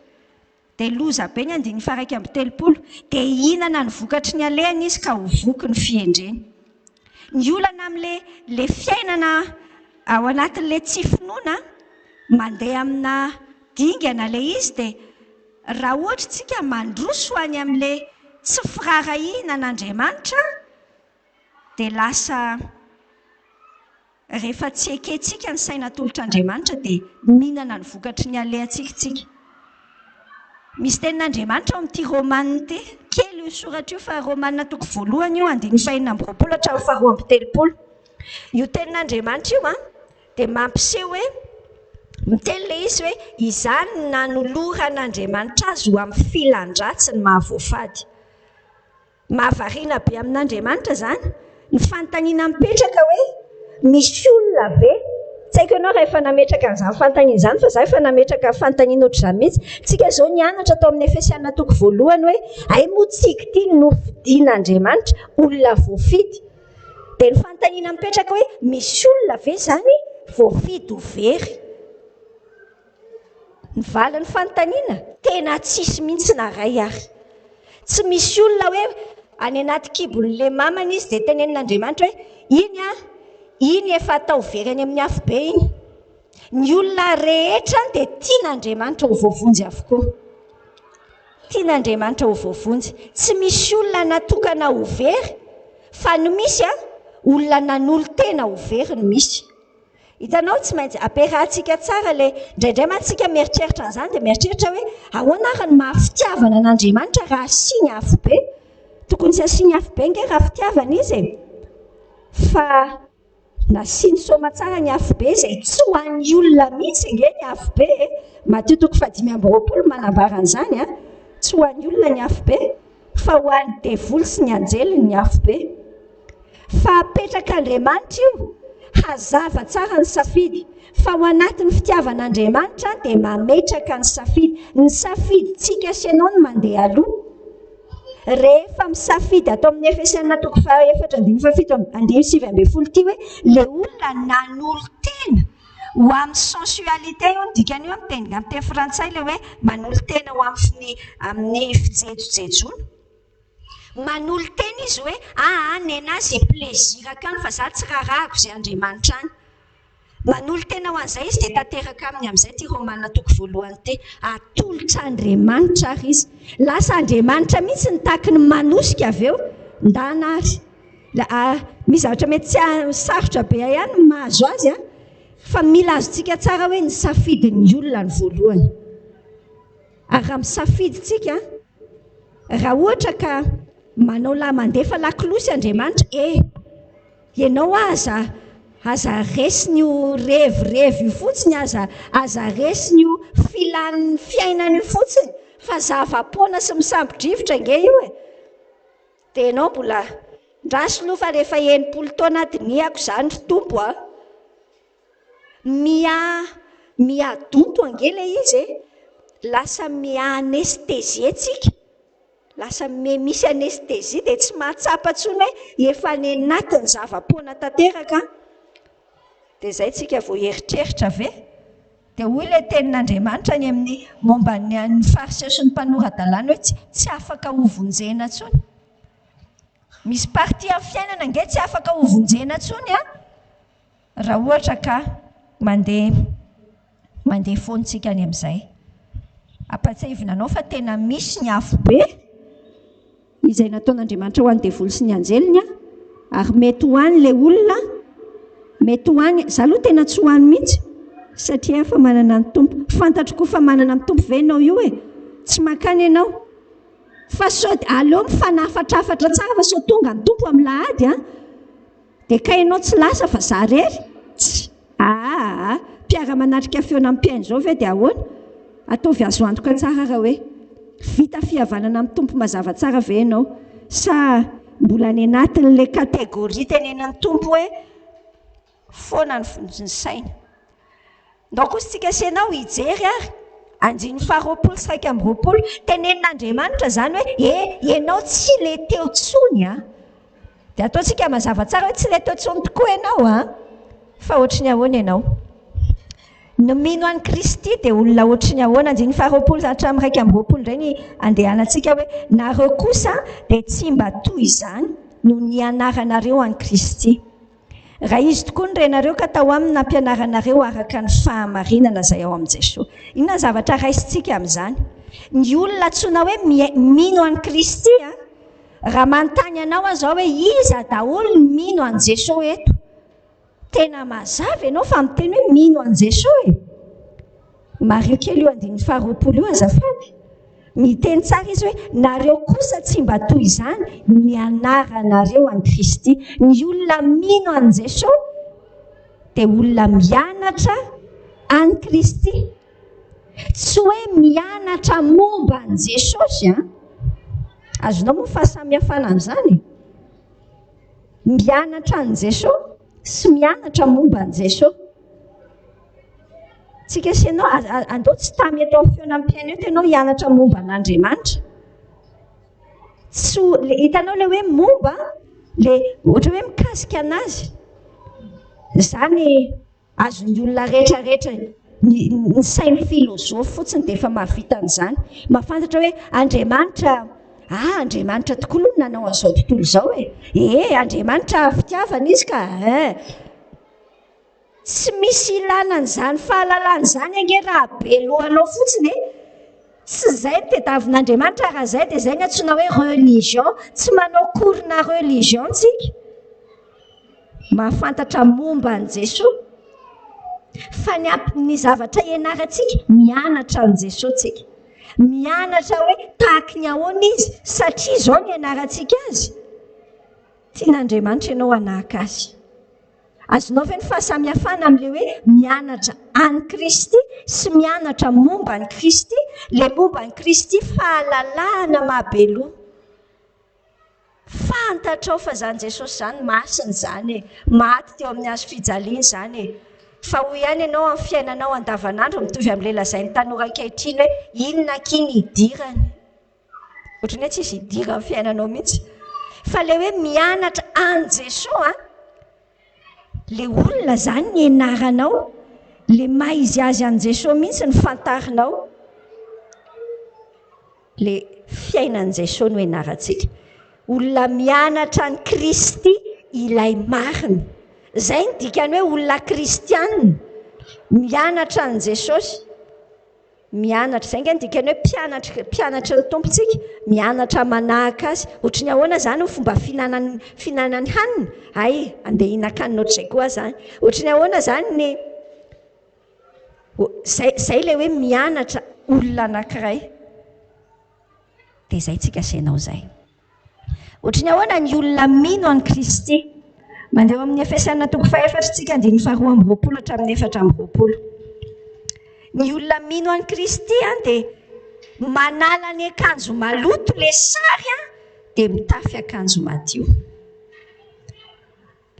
Dia loza be ny 1:13 dia hihinana ny vokatry ny alehany izy ka ho voky ny fiendreny. Ny olana amin'le fiainana ao anatin'ilay tsy finoana mandeha amina dingana ilay izy dia raha ohatra tsika mandroso any amin'ilay tsy firarahina an'Andriamanitra dia lasa rehefa tsy ekentsika ny saina tolotr'Andriamanitra dia mihinana ny vokatry ny alehantsika. Misy tenin'Andriamanitra ao amin'ity Romanina ty kely io soratra io fa Romanina toko 1:5-2:13. Io tenin'Andriamanitra io dia mampiseho hoe miteny ilay izy hoe izany nanoloran'Andriamanitra azy ho amin'ny filandratsiny mahavoafady. Mahavariana be amin'Andriamanitra izany ny fanontaniana mipetraka hoe misy olona be tsy haiko ianao rehefa nametraka an'izany fanontaniana izany fa za efa nametraka fanontaniana ohatr'izany mihitsy. Tsika izao nianatra tao amin'ny Efesiana toko voalohany hoe ay moa tsika ity nofidian'Andriamanitra olona voafidy. Dia ny fanontaniana mipetraka hoe misy olona ve izany voafidy ho very? Ny valin'ny fanontaniana tena tsisy mihitsy na ray ary. Tsy misy olona hoe any anaty kibon'le mamany izy dia tenenin'Andriamanitra hoe iny efa atao very any amin'ny afo be iny. Ny olona rehetra dia tian'Andriamanitra ho voavonjy avokoa. Tian'Andriamanitra ho voavonjy. Tsy misy olona natokana ho very fa no misy olona nanolo-tena ho very no misy. Hitanao tsy maintsy ampiarahantsika tsara ilay indraindray mantsika mieritreritra an'izany dia mieritreritra hoe ahoana ary ny mahafitiavana an'Andriamanitra raha asiany afo be. Tokony tsy asiany afo be nge raha fitiavana izy e. Fa nasiany soma tsara ny afo be izay tsy ho an'ny olona mihitsy nge ny afo be. Mateo toko 5:20 manambara an'izany a. Tsy ho an'ny olona ny afo be fa ho an'ny devoly sy ny anjeliny ny afo be. Fa apetrak'Andriamanitra io hazava tsara ny safidy. Fa ao anatin'ny fitiavan'Andriamanitra dia mametraka ny safidy. Ny safidintsika sy ianao no mandeha aloha. Rehefa misafidy atao amin'ny Efesiana toko 4:7-9 ity hoe le olona nanolo-tena ho amin'ny sensualité io ny dikany io amin'ny teny frantsay le hoe manolo-tena ho amin'ny fijejojejoana. Manolo-tena izy hoe ny anazy plaisir akany fa za tsy rarahako izay Andriamanitra any. Manolo-tena ho an'izay izy dia tanteraka aminy amin'izay ty Romana toko 1 ty. Atolotra Andriamanitra ary izy. Lasa Andriamanitra mihitsy ny tahaky ny manosika avy eo ndana ary. Misy zavatra mety tsy sarotra be ihany mahazo azy fa mila azontsika tsara hoe ny safidin'ny olona ny voalohany. Ary raha misafidintsika raha ohatra ka manao mandefa lakolosy Andriamanitra ianao aza resiny io revy io fotsiny aza resiny io filan'ny fiainana io fotsiny fa zava-poana sy misambodrivotra nge io dia ianao mbola ndraso lofa rehefa 90 taona diniako izany tompo miadonto angela izy lasa mianestezie tsika. Lasa misy anestezie dia tsy mahatsapa tsony hoe efa ny anatin'ny zava-poana tanteraka. Dia izay tsika vao eritreritra ve dia hoy ilay tenin'Andriamanitra ny amin'ny momba ny fariseo sy ny mpanorandalàna hoe tsy afaka ho vonjena tsony. Misy parti amin'ny fiainana nge tsy afaka ho vonjena tsony raha ohatra ka mandeha foantsika any amin'izay. Ampatsahivina anao fa tena misy ny afo be izay nataon'Andriamanitra ho an'ny devoly sy ny anjeliny ary mety ho an'ilay olona mety ho any za aloha tena tsy ho any mihitsy satria fa manana ny tompo. Fantatro koa fa manana ny tompo ve ianao io tsy makany ianao fa aleo mifanafatrafatra tsara fa sao tonga ny tompo amin'ny lahady dia ka ianao tsy lasa fa za rery mpiara-manatrika feona amin'ny mpiaino izao ve dia ahoana ataovy azo antoka tsara raha hoe vita fihavanana amin'ny tompo mazava tsara ve ianao sa mbola ny anatin'ilay kategoria tenenan'ny tompo hoe foana ny saina. Ndao kosa tsika sy ianao hijery ary 2:20 tenenin'Andriamanitra izany hoe ianao tsy le teo tsony dia ataontsika mazava tsara hoe tsy le teo tsony tokoa ianao fa ohatry ny ahoana ianao ny mino an'i Kristy dia olona ohatry ny ahoana 2:20 indray ny andehanantsika hoe nareo kosa dia tsy mba toy izany no ny anaranareo an'i Kristy. Raha izy tokoa ny renareo ka tao aminy nampianaranareo araka ny fahamarinana izay ao amin'i Jesosy. Inona zavatra raisintsika amin'izany? Ny olona tsoina hoe mino an'i Kristy raha manontany anao azao hoe iza daholo ny mino an'i Jesosy eto? Tena mazava ianao fa miteny hoe mino an'i Jesosy Mario kely io 2:20 io azafady. Miteny tsara izy hoe nareo kosa tsy mba toy izany ny anaranareo an'i Kristy. Ny olona mino an'i Jesosy dia olona mianatra an'i Kristy. Tsy hoe mianatra momba an'i Jesosy azonao moa fahasamihafana amin'izany. Mianatra an'i Jesosy sy mianatra momba an'i Jesosy. tsika sianao andao tsy tamy eto amin'ny feonam-piaina io tenao hianatra momba an'Andriamanitra hitanao le hoe momba le ohatra hoe mikasika anazy zany azon'ny olona rehetrarehetra ny sainy filozofy fotsiny dia efa mahavita an'izany mahafantatra hoe Andriamanitra tokoa aloha nanao an'izao tontolo izao Andriamanitra fitiavana izy ka tsy misy ilana an'izany fahalalana ange raha be lohanao fotsiny tsy izay ny tediavin'Andriamanitra raha izay dia izay ny antsoina hoe religion tsy manao korina religion tsika mahafantatra momba an' Jesosy fa ny zavatra ianarantsika mianatra an' Jesosy tsika mianatra hoe tahaka ny ahoana izy satria izao ny ianarantsika azy tian'Andriamanitra ianao hanahaka azy azonao ve ny fahasamihafana amin'ilay hoe mianatra any Kristy sy mianatra momba any Kristy le momba any Kristy fahalalahana mahabeloha fantatrao fa zany Jesosy zany masina izany maty teo amin'ny hazo fijaliana izany fa ho ihany ianao amin'ny fiainanao andavanandro mitovy amin'ilay lazain'ny tanora ankehitriny hoe inona kiny idirany ohatrany hoe tsisy idira amin'ny fiainanao mihitsy fa le hoe mianatra any Jesosy le olona zany ny ianaranao le maha izy azy an' Jesosy mihitsy ny fantarinao le fiainan' Jesosy no ianarantsika olona mianatra ny Kristy ilay marina zay ny dikany hoe olona kristianina mianatra an' Jesosy mianatra zay nge ny dikany hoe mpianatra ny tompontsika mianatra manahaka azy ohatry ny ahoana zany ny fomba finanany hanina andeha hihinan-kanina ohatr'izay koa zany ohatry ny ahoana zany ny zay le hoe mianatra olona anankiray dia zay tsika sainao zay ohatry ny ahoana ny olona mino any Kristy mandeha amin'ny Efesiana 4 tsika 2:20 hatramin'ny 4:20 ny olona mino any Kristy dia manala ny akanjo maloto le sary dia mitafy akanjo madio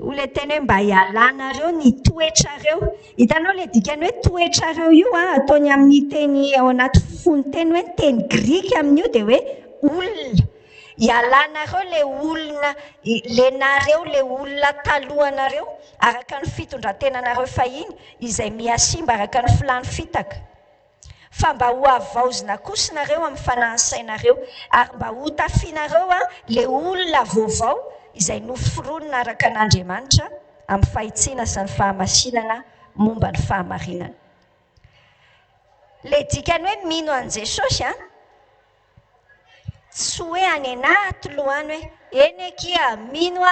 olona teny hoe mba hialanareo ny toetrareo hitanao le dikany hoe toetrareo io ataony amin'ny teny ao anaty fonoteny hoe teny grika amin'io dia hoe olona hialanareo le olona lenareo le olona talohanareo araka ny fitondrantenanareo fahiny izay miasimba araka ny filany fitaka fa mba ho avaozina kosinareo amin'ny fanahinsainareo ary mba ho tafianareo le olona vaovao izay noforonina araka an'Andriamanitra amin'ny fahitsiana sy ny fahamasinana momba ny fahamarinana le dikany hoe mino an' Jesosy tsy hoe any anaty lohany hoe eny kia mino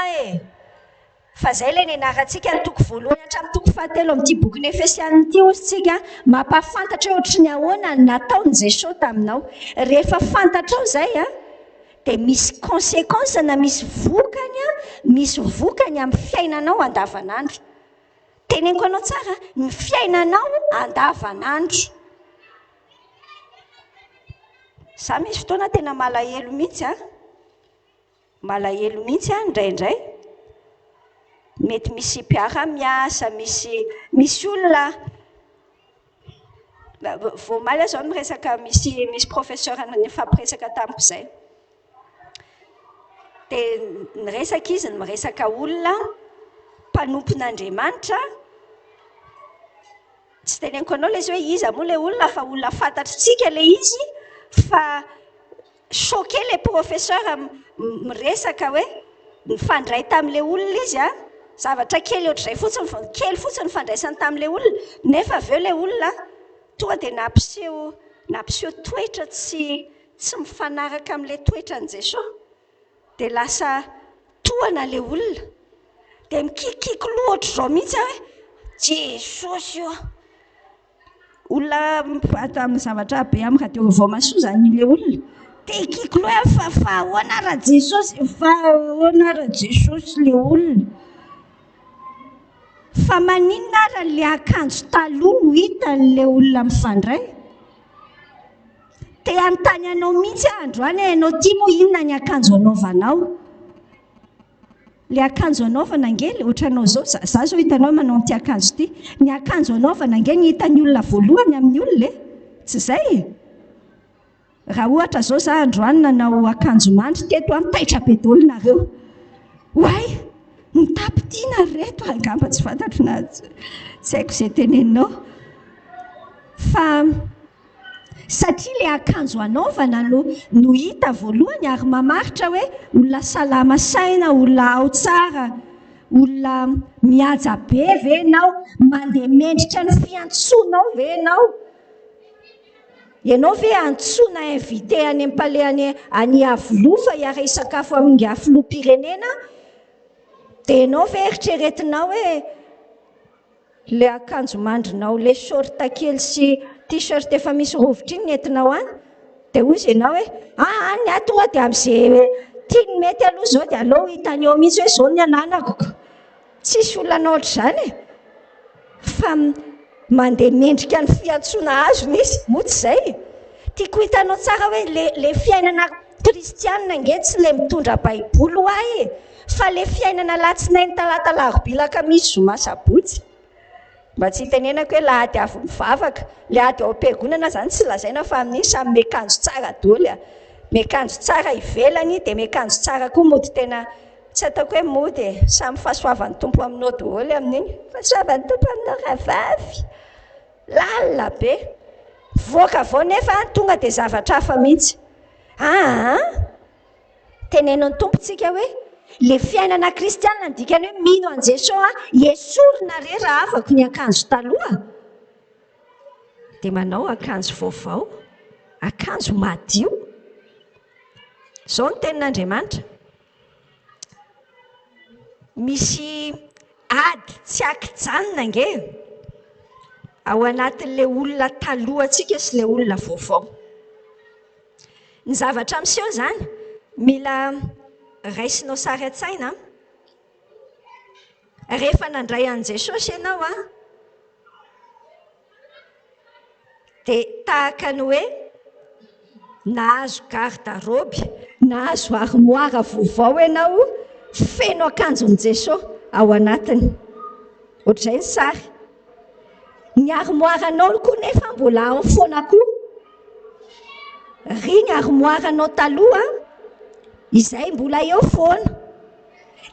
fa zay le nianarantsika ny toko voalohany hatramin'ny toko 7 amin'ity boky ny Efesiana ity ozy tsika mampafantatra ohatry ny ahoana nataon'i Jesosy taminao rehefa fantatrao zay dia misy conséquence na misy vokany amin'ny fiainanao andavanandro teneniko anao tsara ny fiainanao andavanandro za misy fotoana tena malahelo mihitsy indraindray mety misy mpiara-miasa misy olona voamaly zao miresaka misy professeur nifampiresaka tamiko zay dia niresaka izy miresaka olona mpanompon'Andriamanitra tsy teneniko anao le izy hoe iza moa le olona fa olona fantatritsika le izy fa choqué le professeur miresaka hoe nifandray tamin'le olona izy zavatra kely ohatr'izay fotsiny fandraisany tamin'le olona nefa aveo le olona tonga dia nampiseho toetra tsy mifanaraka amin'le toetra an' Jesosy dia lasa tohana le olona dia mikikiko loha ohatr'izao mihitsy hoe Jesosy io olona amin'ny zavatra be amin'ny radio vao masoa zany le olona dia ikiko loha fa ahoana raha Jesosy le olona fa maninona raha le akanjo taloha no hitan'le olona mifandray dia anontany anao mihitsy androany ianao tia moa inona ny akanjo anaovanao le akanjo anaovana angely ohatranao zao za zao hitanao manao an'ity akanjo ity ny akanjo anaovana angely ny hitan'ny olona voalohany amin'ny olona tsy zay raha ohatra zao za androany nanao akanjo mandry teto amitaitra be daolinareo oay nitapitiana reto angamba tsy fantatro na tsy haiko zay teneninao fa satria le akanjo anaovana no hita voalohany ary mamaritra hoe olona salama saina olona ao tsara olona mihaja be ve enao mandeha mendrika ny fiantsonao ve enao ianao ve antsoina invité any ampalehany any avolofa hiara isakafo amin'ny afiloam-pirenena dia ianao ve eritreretinao hoe le akanjo mandrinao le short kely sy t-shirt efa misy rovitra iny nentinao any dia ozy ianao hoe any tonga dia amin'izay tiany mety aloha zao dia aleo hitany eo mihitsy hoe zao ny ananako tsisy olana ohatr'izany fa mandeha mendrika ny fiantsoana azo misy motsy zay tiako hitanao tsara hoe le fiainana kristianina nge tsy le mitondra baiboly hoay fa le fiainana latsinainy talata larobilaka misy zoma sabotsy mba tsy hitenenako hoe lahady avy mivavaka le ady ao am-piangonana zany tsy lazaina fa amin'iny samy mekanjo tsara doly mekanjo tsara ivelany dia mekanjo tsara koa mody tena tsy ataoko hoe mody samy fahasoavan'ny tompo aminao doly amin'iny fahasoavan'ny tompo aminao rahavavy lalina be voaka vao nefa tonga dia zavatra hafa mihitsy tenenon'ny tompontsika hoe le fiainana kristianina ndikany hoe mino an Jesosy esorina re raha afaka ny akanjo taloha dia manao akanjo vaovao akanjo madio zao ny tenin'Andriamanitra misy ady tsy akijanona nge ao anatin'le olona talohantsika sy le olona vaovao ny zavatra miseho zany mila raisinao sary an-tsaina rehefa nandray an Jesosy ianao dia tahaka ny hoe nahazo garde-robe nahazo armoire vaovao ianao feno akanjon' Jesosy ao anatiny ohatr'izay ny sary ny armoire anao koa nefa mbola ao foana koa ry ny armoire anao taloha izay mbola eo foana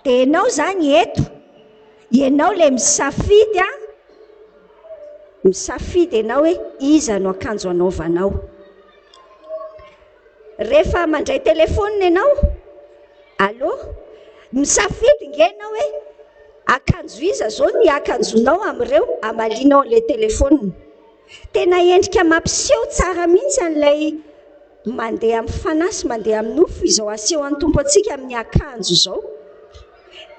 dia ianao zany eto ianao le misafidy ianao hoe iza no akanjo anaovanao rehefa mandray telefonina ianao allo misafidy nge ianao hoe akanjo iza zao ny akanjonao amin'ireo amalinao le telefonina tena endrika mampiseho tsara mihitsy an'ilay mandeha amin'ny fanasy mandeha amin'ny nofo izao aseho an'ny tompo antsika amin'ny akanjo zao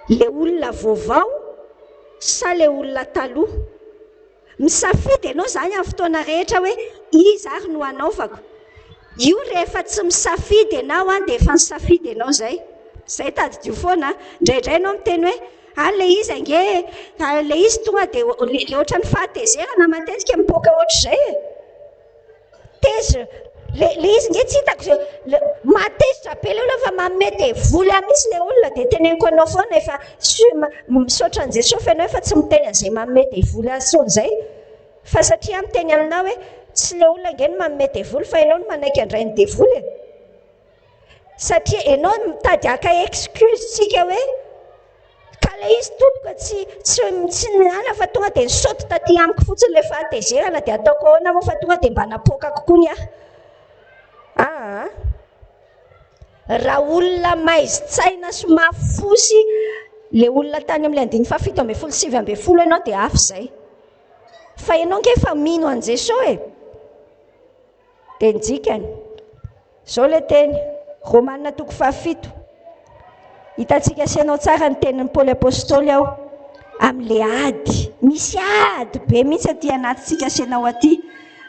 le olona vaovao sa le olona taloha misafidy ianao zany amin'ny fotoana rehetra hoe iza ary no anaovako io rehefa tsy misafidy ianao dia efa nisafidy ianao zay tadidio foana indraindray ianao miteny hoe le izy ange le izy tonga dia le ohatran'ny fahatezerana matetika mipoaka ohatr'izay teza le izy nge tsy hitako matezitra be le olona fa manome devoly misy le olona dia teneniko anao foana efa misaotra an Jesosy fa ianao efa tsy miteny an'izay manome devoly asoan'izay fa satria miteny aminao hoe tsy le olona nge no manome devoly fa ianao no manaiky andray ny devoly satria ianao mitady aka excuse tsika hoe ka le izy tompoka tsy niana fa tonga dia nisaoty taty amiko fotsiny le fahatezerana dia ataoko ahoana moa fa tonga dia mba napoaka kokoa ny raha olona maizy-tsaina sy mafosy le olona tany amin'ilay 17 ianao dia afy izay fa ianao nge fa mino an Jesosy dia nijikany zao le teny Romanina 7 hitantsika asianao tsara ny tenin'ny Paoly apôstôly ao amin'le ady misy ady be mihitsy aty anatintsika asianao aty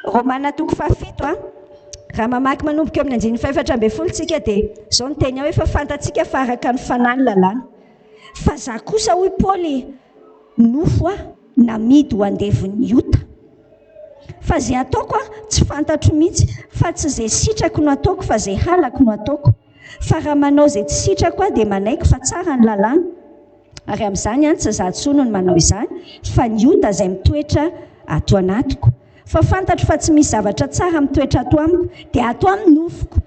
Romanina 7 raha mamaky manomboka eo amin'ny 14 tsika dia zao ny teny ao efa fantatsika fa araka ny fanahy ny lalàna fa za kosa hoy Paoly nofo namidy ho andevon'ny ota fa zay ataoko tsy fantatro mihitsy fa tsy zay sitrako no ataoko fa zay halako no ataoko fa raha manao zay tsy sitrako dia manaiky fa tsara ny lalàna ary amin'izany tsy zahatsono ny manao izany fa ny ota izay mitoetra ato anatiko fa fantatro fa tsy misy zavatra tsara mitoetra ato amiko dia ato amin'ny nofoko.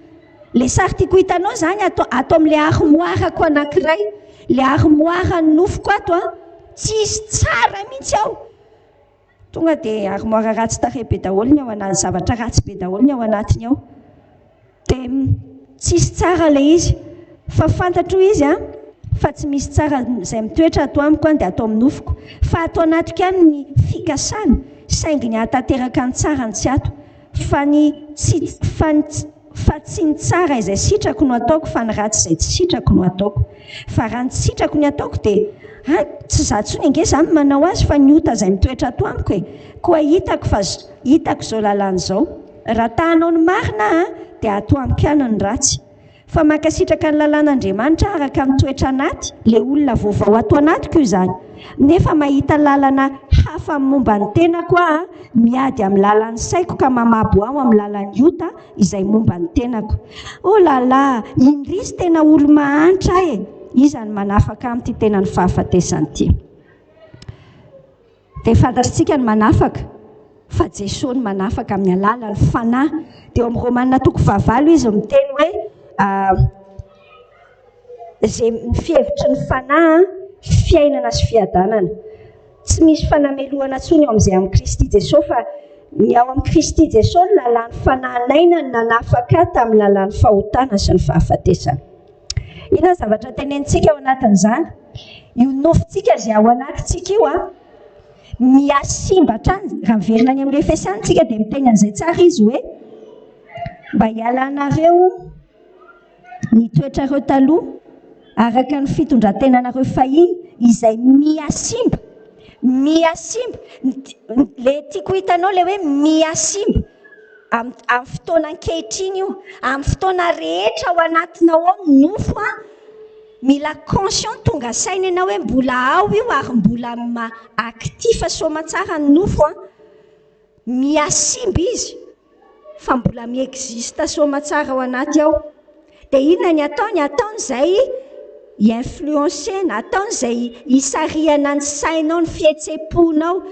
Le sary tiako hitanao izany ato amin'ilay armoirako anankiray, le armoire ny nofoko ato tsisy tsara mihitsy aho. Tonga dia armoire ratsy tarehy be daholo ny ao anaty, zavatra ratsy be daholo ny ao anatiny ao. Dia tsisy tsara ilay izy fa fantatro izy fa tsy misy tsara izay mitoetra ato amiko dia ato amin'ny nofoko fa ato anatiko ihany ny fikasana saingy ny ahatanteraka ny tsara ny tsy ato fa tsy ny tsara izay sitrako no ataoko fa ny ratsy izay tsy sitrako no ataoko. Fa raha ny tsy sitrako ny ataoko dia tsy zahatsoa inge izany manao azy fa ny ota izay mitoetra ato amiko koa hitako izao lalàna izao. Raha tahanao ny marina dia ato amiko ihany ny ratsy. Fa mankasitraka ny lalàn'Andriamanitra araka mitoetra anaty le olona vaovao ato anatiko io izany. Nefa mahita lalana hafa momba ny tenako miady amin'ny lalan'ny saiko ka mamabo aho amin'ny lalan'ny ota izay momba ny tenako. Oh lala, indrisy tena olo mahantra izany manafaka amin'ity tena ny fahafatesany ity. Dia fantatritsika ny manafaka fa Jesosy ny manafaka amin'ny alalan'ny fanahy. Dia amin'ny Romanina 9 izy miteny hoe izay fihevitry ny fanahy fiainana sy fiadanana. Tsy misy fanameloana intsony eo amin'izay amin'ny Kristy Jesosy fa ny ao amin'ny Kristy Jesosy ny lalàn'ny fanahinaina ny nanafaka tamin'ny lalàn'ny fahotana sy ny fahafatesana. Inona zavatra tenenitsika ao anatin'izany? Io nofintsika izay ao anatintsika io miasimba hatrany. Raha miverina any amin'ny Efesianitsika dia miteny an'izay tsara izy hoe mba hialanareo ny toetrareo taloha araka ny fitondrantenanareo fahiny izay miasimba. Le tiako hitanao le hoe miasimba amin'ny fotoana ankehitriny io, amin'ny fotoana rehetra ao anatinao ao nofo mila conscient tonga saina ianao hoe mbola ao io ary mbola aktifa soma tsara ny nofo miasimba izy fa mbola miexista soma tsara ao anaty ao. Dia inona ny ataony izay influencer, ataony izay hisariana ny sainao, ny fihetseponao,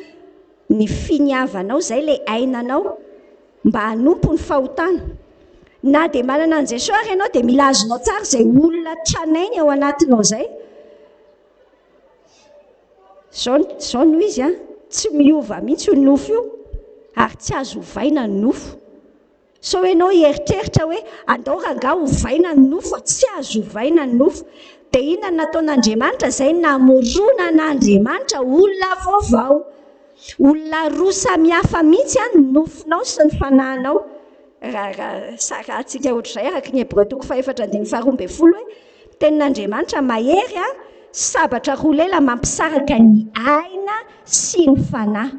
ny finiavanao izay le ainanao mba hanompo ny fahotana. Na dia manana an' Jesosy ary ianao dia mila azonao tsara izay olona tranainy ao anatinao izay. Zao noho izy tsy miova mihitsy ny nofo io ary tsy azo ovaina ny nofo. So ianao hieritreritra hoe andao rangaha ovaina ny nofo, tsy azo ovaina ny nofo. Dia inona nataon'Andriamanitra izay namorona an'Andriamanitra olona vaovao, olona roa samihafa mihitsy ny nofinao sy ny fanahinao. Raha sarantsika ohatr'izay araka ny Hébreux 4:12 hoe tenin'Andriamanitra mahery sabatra roa lela mampisaraka ny aina sy ny fanahy.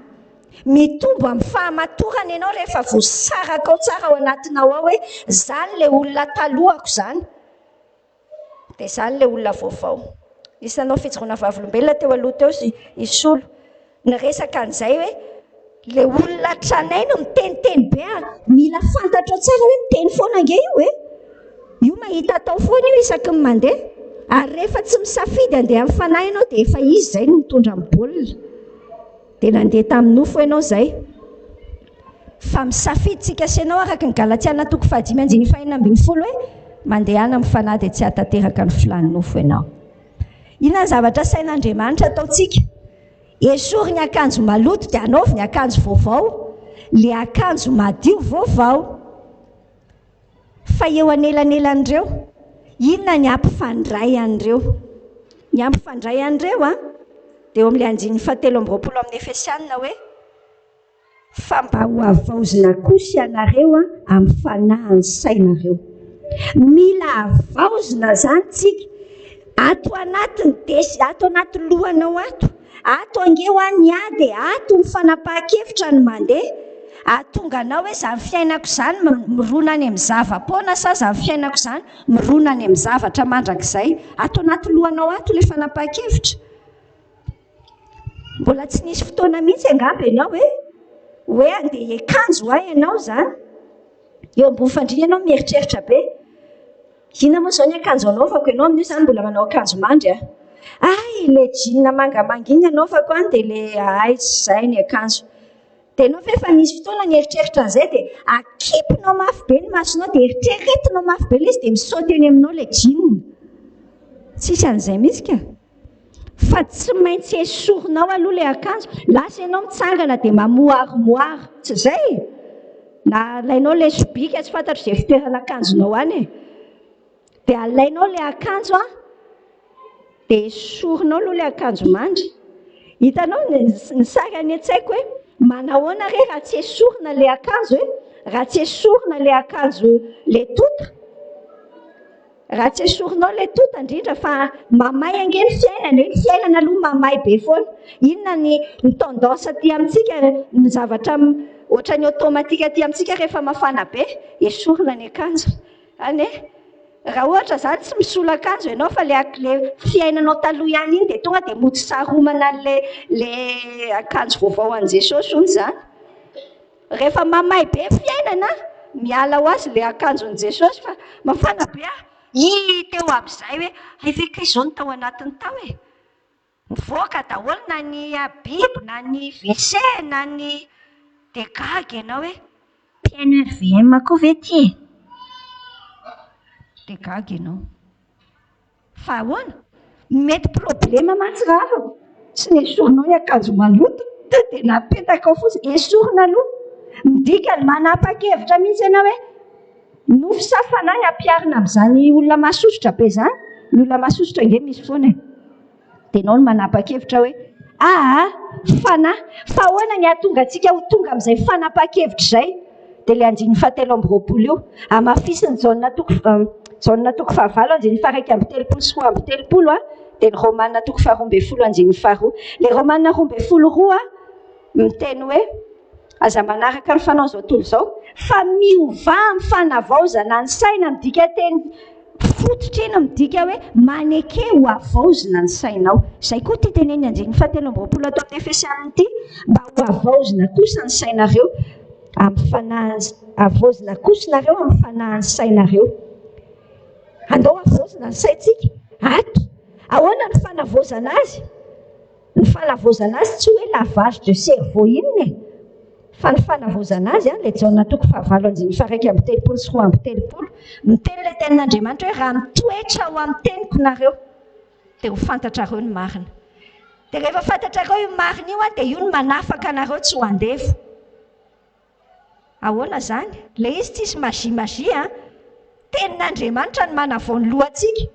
Mitombo amin'ny fahamatorana ianao rehefa voasaraka ao tsara ao anatinao ao hoe izany le olona talohako izany dia izany le olona vaovao. Isanao fijoroana vavolombelona teo aloha teo isolo niresaka an'izay hoe le olona tranay no miteniteny be mila fantatra tsara hoe miteny foana ange io io mahita atao foana io isaky ny mandeha ary rehefa tsy misafidy andeha amin'ny fanahy ianao dia efa izy izay no mitondra amin'ny baolina. Dia nandeha tamin'ny nofo ianao izay fa misafiditsika sy ianao araka ny Galatiana 5:19 hoe mandeha any amin'ny fanahy dia tsy hatateraka ny filan'ny nofo ianao. Inona ny zavatra sain'Andriamanitra ataontsika? Esory ny akanjo maloto dia anaovy ny akanjo vaovao, le akanjo madio vaovao. Fa eo anelanelan'ireo inona ny ampifandray an'ireo? Ny ampifandray an'ireo dia eo amin'ilay 7:20 amin'ny Efesianina hoe fa mba ho avaozina kosa ianareo amin'ny fanahin'ny sainareo. Mila avaozina izany tsika ato anatiny desy, ato anaty lohanao ato angeo ny ady, ato ny fanapahan-kevitra ny mandeha ahatonga anao hoe izany fiainako izany mirona any amin'ny zava-poana sa izany fiainako izany mirona any amin'ny zavatra mandrakizay. Ato anaty lohanao ato ilay fanapahan-kevitra. Mbola tsy nisy fotoana mihitsy angamba ianao hoe andeha hiakanjo ianao izany. Eo ambony fandriana ianao mieritreritra be. Inona moa izao ny akanjo anaovako? Ianao amin'io izany mbola manao akanjo mandry. le jean mangamanga iny anaovako any dia le ay tsy izay ny akanjo. Dia anao fa efa misy fotoana ny eritreritra an'izay dia akipinao mafy be ny masonao dia eritreretinao mafy be ilay izy dia misaoty eny aminao ilay jean. Tsisy an'izay mihitsy ka. Fa tsy maintsy esorinao aloha ilay akanjo. Lasa ianao mitsangana dia mamoarimoary. Tsy izay? Na alainao ilay sobika tsy fantatro izay fitoerana akanjonao any e. Dia alainao ilay akanjo a, dia esorinao aloha ilay akanjo mandry. Hitanao ny sary any an-tsaiko hoe manahoana re raha tsy esorina ilay akanjo hoe raha tsy esorina ilay akanjo ilay tota. Raha tsy esorinao ilay tota indrindra fa mamay ange ny fiainana, ny fiainana aloha mamay be foana. Inona ny tendance aty amintsika, ny zavatra ohatran'ny automatique aty amintsika rehefa mafana be, esorina ny akanjo. Any e, raha ohatra zany tsy misolo akanjo ianao fa le fiainanao taloha ihany iny dia tonga dia mody saromana le akanjo vaovao an'i Jesosy hono zany. Rehefa mamay be fiainana, miala ho azy le akanjon'i Jesosy fa mafana be teo amin'izay hoe aveka izao no tao anatiny tao e. Mivoaka daholo na ny biby na ny WC na ny dia gaga ianao hoe mpiaino RVM koa ve ty e? Dia gaga ianao. Fa ahoana? Mety problema mantsy raha tsy nesorinao ny akanjo maloto dia napetaka ao fotsiny. Esorina aloha. Midika manapa-kevitra mihitsy ianao hoe nofo sa fanahy ampiarina amin'izany olona masosotra be izany. Ny olona masosotra nge misy foana e. Dia ianao no manapa-kevitra hoe fanahy. Fa ahoana ny ahatonga antsika ho tonga amin'izay fanapa-kevitra izay? Dia ilay 9:20 io amafisiny jauna toko 19 dia ny 1:13 sy 2:13 dia ny Romanina 12:12. Ilay Romanina 12:2 miteny hoe aza manaraka ny fanao izao tontolo izao fa miova amin'ny fanavaozana ny saina, midika teny fototra eny midika hoe maneke ho avaozina ny sainao. Izay koa ty teneny 9:17 ato amin'ny Efesianina ity, mba ho avaozina kosa ny sainareo avaozina kosa nareo amin'ny fanahin'ny sainareo. Andao avaozina ny saintsika ato. Ahoana ny fanavaozana azy? Ny fanavaozana azy tsy hoe lavage de cerveau inona e, fa ny fanavaozana azy ilay jauna toko 9:13 sy 2:13 miteny ilay tenin'Andriamanitra hoe raha mitoetra ho amin'ny teniko nareo dia ho fantatrareo ny marina. Dia rehefa fantatrareo io marina io dia io no manafaka anareo tsy ho andevo. Ahoana zany? Ilay izy tsisy magia tenin'Andriamanitra no manavao ny lohantsika.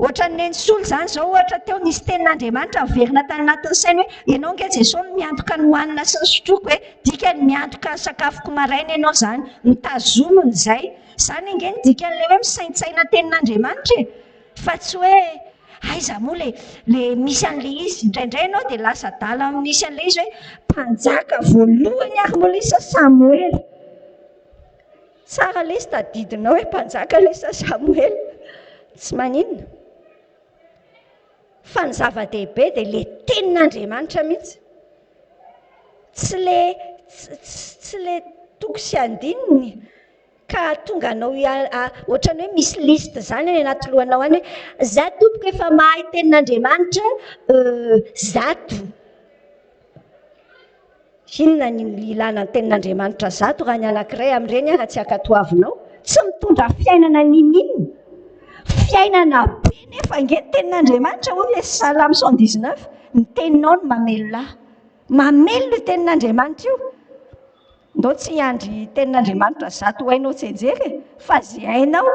Ohatran'ny nensolo zany izao ohatra teo nisy tenin'Andriamanitra miverina tany anatin'ny sainy hoe ianao nge Jesosy miantoka ny hohanina sy ny sotroako hoe dikany miantoka ny sakafoko maraina ianao zany, mitazomony izay. Izany nge ny dikan'ilay hoe misaintsaina tenin'Andriamanitra e. Fa tsy hoe aiza moa le misy an'ilay izy. Indraindray ianao dia lasa adala misy an'ilay izy hoe mpanjaka voalohany ary moa ilay Samuel. Tsara ilay izy tadidinao hoe mpanjaka ilay Samuel. Tsy maninona. Fa ny zava-dehibe dia ilay tenin'Andriamanitra mihitsy. Tsy le toko sy andininy ka tonga anao ohatrany hoe misy liste zany any anaty lohanao any hoe za tompoko efa mahay tenin'Andriamanitra zato. Inona ny ilana ny tenin'Andriamanitra zato raha ny anankiray amin'ireny raha tsy ankatoavinao? Tsy mitondra fiainana ninina. Fiainana be nefa nge ny tenin'Andriamanitra hoy ilay Salamy 119 ny teninao no mamelona. Mamelona io tenin'Andriamanitra io. Ndao tsy hiandry tenin'Andriamanitra zato ho hainao tsenjery fa zay hainao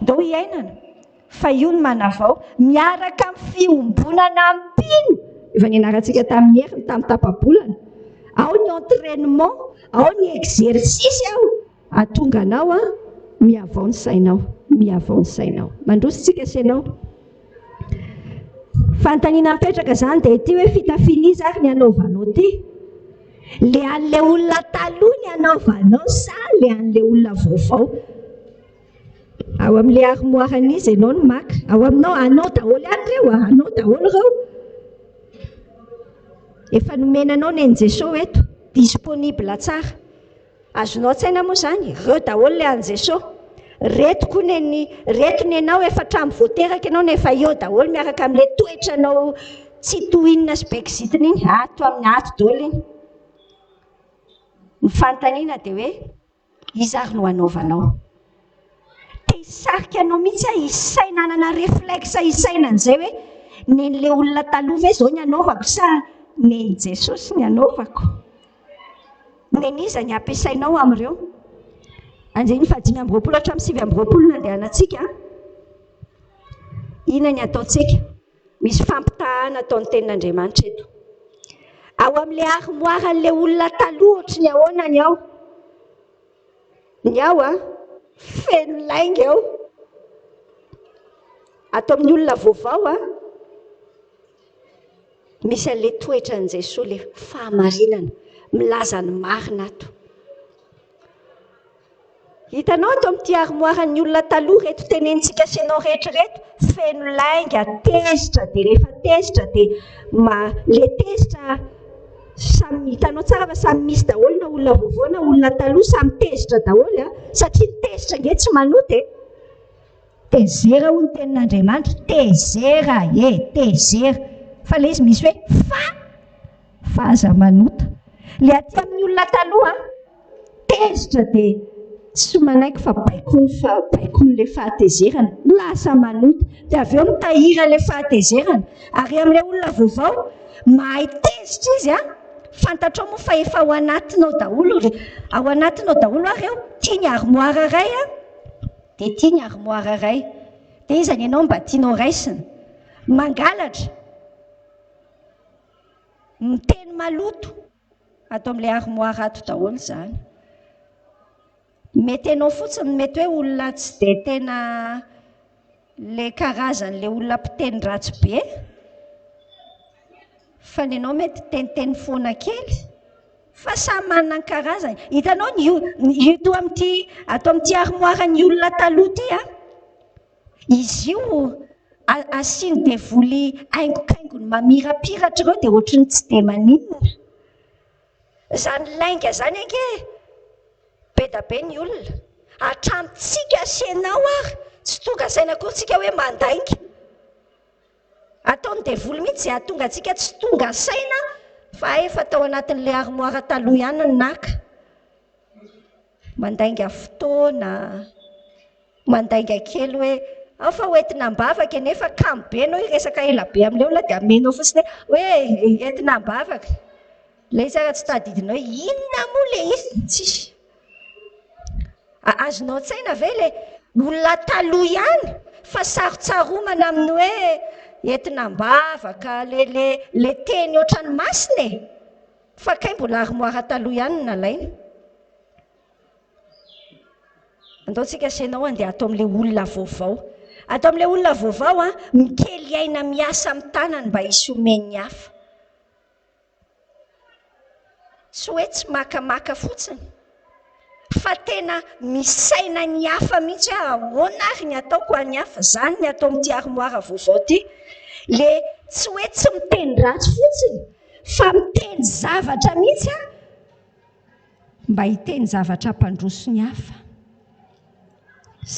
ndao hiainana. Fa io no manavao miaraka amin'ny fiombonana ampino. Efa nianarantsika tamin'ny heriny tamin'ny tapa-bolana. Ao ny entraînement, ao ny exercice ao ahatonga anao miavao ny sainao, miavao ny sainao. Mandrositsika sainao. Fanontaniana mipetraka zany dia ity hoe fitafiliza ary ny anaovanao ty. Le an'ilay olona taloha ny anaovanao sa le an'ilay olona vaovao? Ao amin'ilay armoiran'izy ianao no maka. Ao aminao anao daholo ihany ireo, anao daholo ireo. Efa nomenanao ny Jesosy eto, disponible tsara. Azonao tsaina moa zany, ireo daholo ilay an'i Jesosy. reto koa retony ianao efa hatramy voateraka ianao nefa eo daholo miaraka amin'ilay toetra anao tsy tohinina sy beksitina iny ato amin'ny ato daholo iny ny fantaniana dia hoe izary no hanaovanao dia hisarika anao mihitsy isaina anana réflexe isaina an'izay hoe nen'ilay olona taloha ve izao ny hanaovako sa nen Jesosy ny hanaovako neniza ny ampiasainao amin'ireo anjeny 5 hatramin'ny 7 nandehanantsika inona ny ataontsika misy fampitahana ataon'ny tenin'Andriamanitra eto ao amin'ilay armoiran'ilay olona taloha ohatra ny ahoana ny ao feno lainga ao atao amin'ny olona vaovao misy an'ilay toetra an'i Jesosy ilay fahamarinana milaza ny marina ato hitanao ato amin'ity armoiran'ny olona taloha reto tenentsika sy ianao rehetrareto feno lainga tezitra dia rehefa tezitra dia le tezitra samy hitanao tsara fa samy misy daholo na olona vaovao na olona taloha samy tezitra daholo satria ny tezitra nge tsy manoty tezera ho ny tenin'Andriamanitra tezera tezera fa le izy misy hoe fa aza manota le aty amin'ny olona taloha tezitra dia tsy manaiky fa baikony le fahatezerana lasa manota dia avy eo mitahiry le fahatezerana ary amin'ilay olona vaovao mahay tezitra izy fantatrao moa fa efa ao anatinao daholo ary eo tia ny armoire iray dia tia ny armoire iray dia izany ianao mba tianao raisina mangalatra miteny maloto atao amin'ilay armoire ato daholo izany mety ianao fotsiny mety hoe olona tsy dia tena le karazan'ilay olona mpiteny ratsy be fa ny ianao mety teniteny foana kely fa samy manana ny karazany hitanao ito atao amin'ity armoire ny olona taloha ity izy io asiny devoly aingokaingony mamirapiratra ireo dia ohatrany tsy dia maninona zany lainga zany ange be da be ny olona hatramitsika senao ary tsy tonga saina koa tsika hoe mandainga ataony devoly mihitsy zay ahatonga antsika tsy tonga saina fa efa tao anatin'ilay armoire taloha ihany ny naka mandainga fotoana mandainga kely hoe ao fa hoentina mbavaka nefa kamo be anao iresaka ela be amin'ilay olona dia amenao fotsiny hoe entina mbavaka le izy ara tsy tadidinao inona moa le izy tsisy azonao tsaina ve le olona taloha ihany fa sarotsaromana amin'ny hoe entina mbavaka le teny ohatrany masina fa kay mbola armoire taloha ihany no nalaina andaontsika senao andeha atao amin'ilay olona vaovao atao amin'ilay olona vaovao mikely aina miasa amin'ny tanany mba hisy omeny hafa tsy hoe tsy makamaka fotsiny fa tena misaina ny hafa mihitsy ahoana ary ny ataoko any hafa zany ny atao amin'ity armoire vaovao ity le tsy hoe tsy miteny ratsy fotsiny fa miteny zavatra mihitsy mba hiteny zavatra mpandroso ny hafa